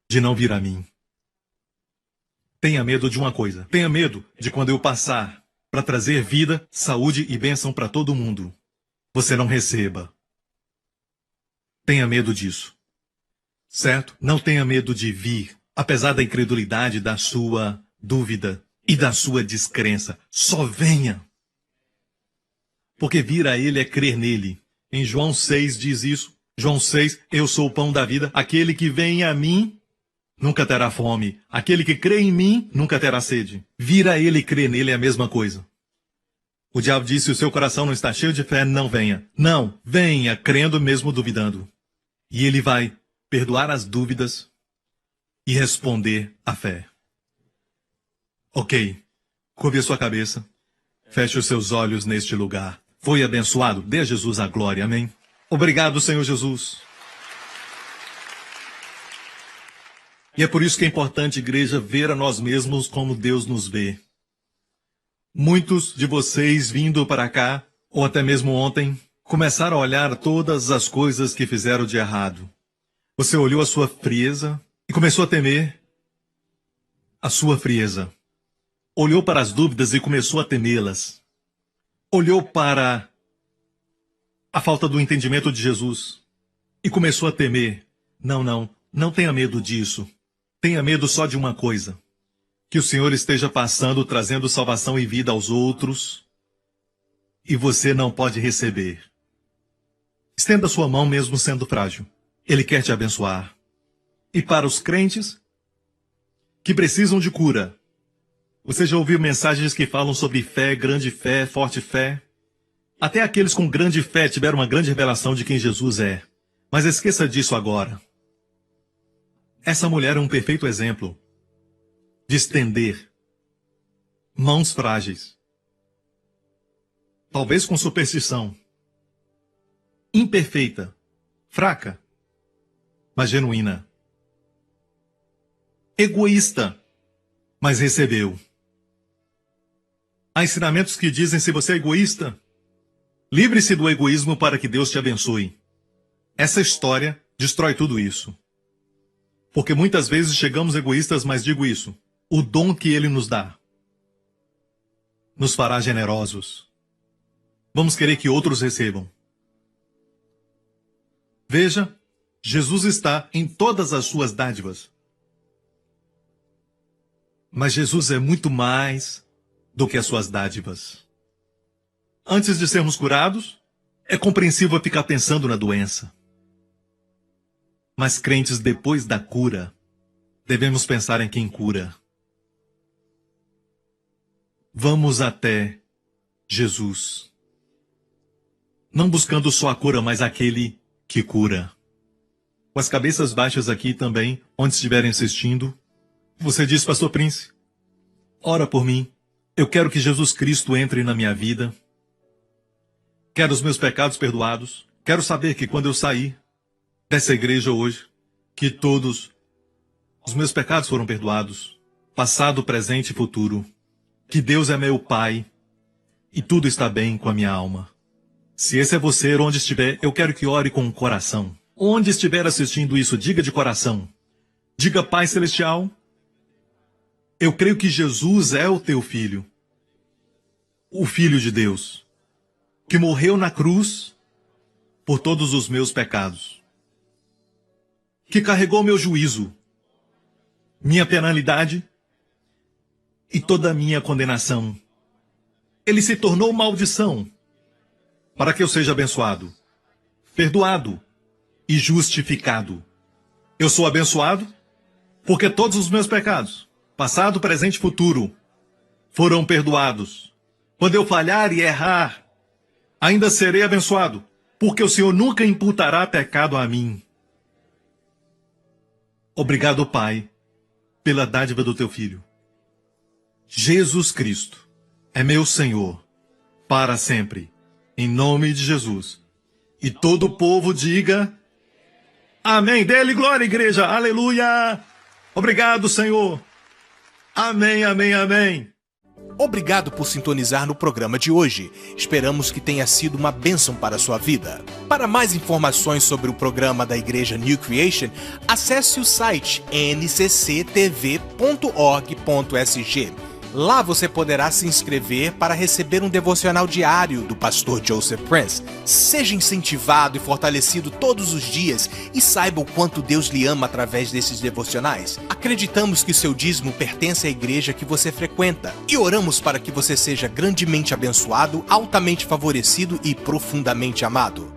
De não vir a mim. Tenha medo de uma coisa. Tenha medo de quando eu passar para trazer vida, saúde e bênção para todo mundo, você não receba. Tenha medo disso. Certo? Não tenha medo de vir, apesar da incredulidade, da sua dúvida e da sua descrença. Só venha. Porque vir a ele é crer nele. Em João 6 diz isso. João 6, eu sou o pão da vida. Aquele que vem a mim nunca terá fome. Aquele que crê em mim nunca terá sede. Vir a ele e crer nele é a mesma coisa. O diabo disse, se o seu coração não está cheio de fé, não venha. Não, venha crendo mesmo duvidando. E ele vai perdoar as dúvidas e responder à fé. Ok, curve a sua cabeça. Feche os seus olhos neste lugar. Foi abençoado? Dê a Jesus a glória, amém? Obrigado, Senhor Jesus. E é por isso que é importante, igreja, ver a nós mesmos como Deus nos vê. Muitos de vocês vindo para cá, ou até mesmo ontem, começaram a olhar todas as coisas que fizeram de errado. Você olhou a sua frieza e começou a temer a sua frieza. Olhou para as dúvidas e começou a temê-las. Olhou para a falta do entendimento de Jesus e começou a temer. Não tenha medo disso. Tenha medo só de uma coisa: que o Senhor esteja passando, trazendo salvação e vida aos outros, e você não pode receber. Estenda sua mão mesmo sendo frágil. Ele quer te abençoar. E para os crentes que precisam de cura, você já ouviu mensagens que falam sobre fé, grande fé, forte fé? Até aqueles com grande fé tiveram uma grande revelação de quem Jesus é. Mas esqueça disso agora. Essa mulher é um perfeito exemplo de estender mãos frágeis, talvez com superstição, imperfeita, fraca, mas genuína, egoísta, mas recebeu. Há ensinamentos que dizem: se você é egoísta, livre-se do egoísmo para que Deus te abençoe. Essa história destrói tudo isso. Porque muitas vezes chegamos egoístas, mas digo isso: o dom que Ele nos dá nos fará generosos. Vamos querer que outros recebam. Veja, Jesus está em todas as suas dádivas. Mas Jesus é muito mais do que as suas dádivas. Antes de sermos curados, é compreensível ficar pensando na doença. Mas crentes, depois da cura, devemos pensar em quem cura. Vamos até Jesus. Não buscando só a cura, mas aquele que cura. Com as cabeças baixas aqui também, onde estiverem assistindo, você diz: Pastor Prince, ora por mim. Eu quero que Jesus Cristo entre na minha vida. Quero os meus pecados perdoados. Quero saber que quando eu sair dessa igreja hoje, que todos os meus pecados foram perdoados, passado, presente e futuro, que Deus é meu Pai e tudo está bem com a minha alma. Se esse é você, onde estiver, eu quero que ore com o coração. Onde estiver assistindo isso, diga de coração. Diga: Pai Celestial, eu creio que Jesus é o teu Filho, o Filho de Deus, que morreu na cruz por todos os meus pecados, que carregou meu juízo, minha penalidade e toda a minha condenação. Ele se tornou maldição para que eu seja abençoado, perdoado e justificado. Eu sou abençoado porque todos os meus pecados, passado, presente e futuro, foram perdoados. Quando eu falhar e errar, ainda serei abençoado, porque o Senhor nunca imputará pecado a mim. Obrigado, Pai, pela dádiva do teu Filho. Jesus Cristo é meu Senhor para sempre, em nome de Jesus. E todo o povo diga: amém. Dê-lhe glória, igreja. Aleluia. Obrigado, Senhor. Amém, amém, amém. Obrigado por sintonizar no programa de hoje. Esperamos que tenha sido uma bênção para a sua vida. Para mais informações sobre o programa da Igreja New Creation, acesse o site ncctv.org.sg. Lá você poderá se inscrever para receber um devocional diário do pastor Joseph Prince. Seja incentivado e fortalecido todos os dias e saiba o quanto Deus lhe ama através desses devocionais. Acreditamos que seu dízimo pertence à igreja que você frequenta e oramos para que você seja grandemente abençoado, altamente favorecido e profundamente amado.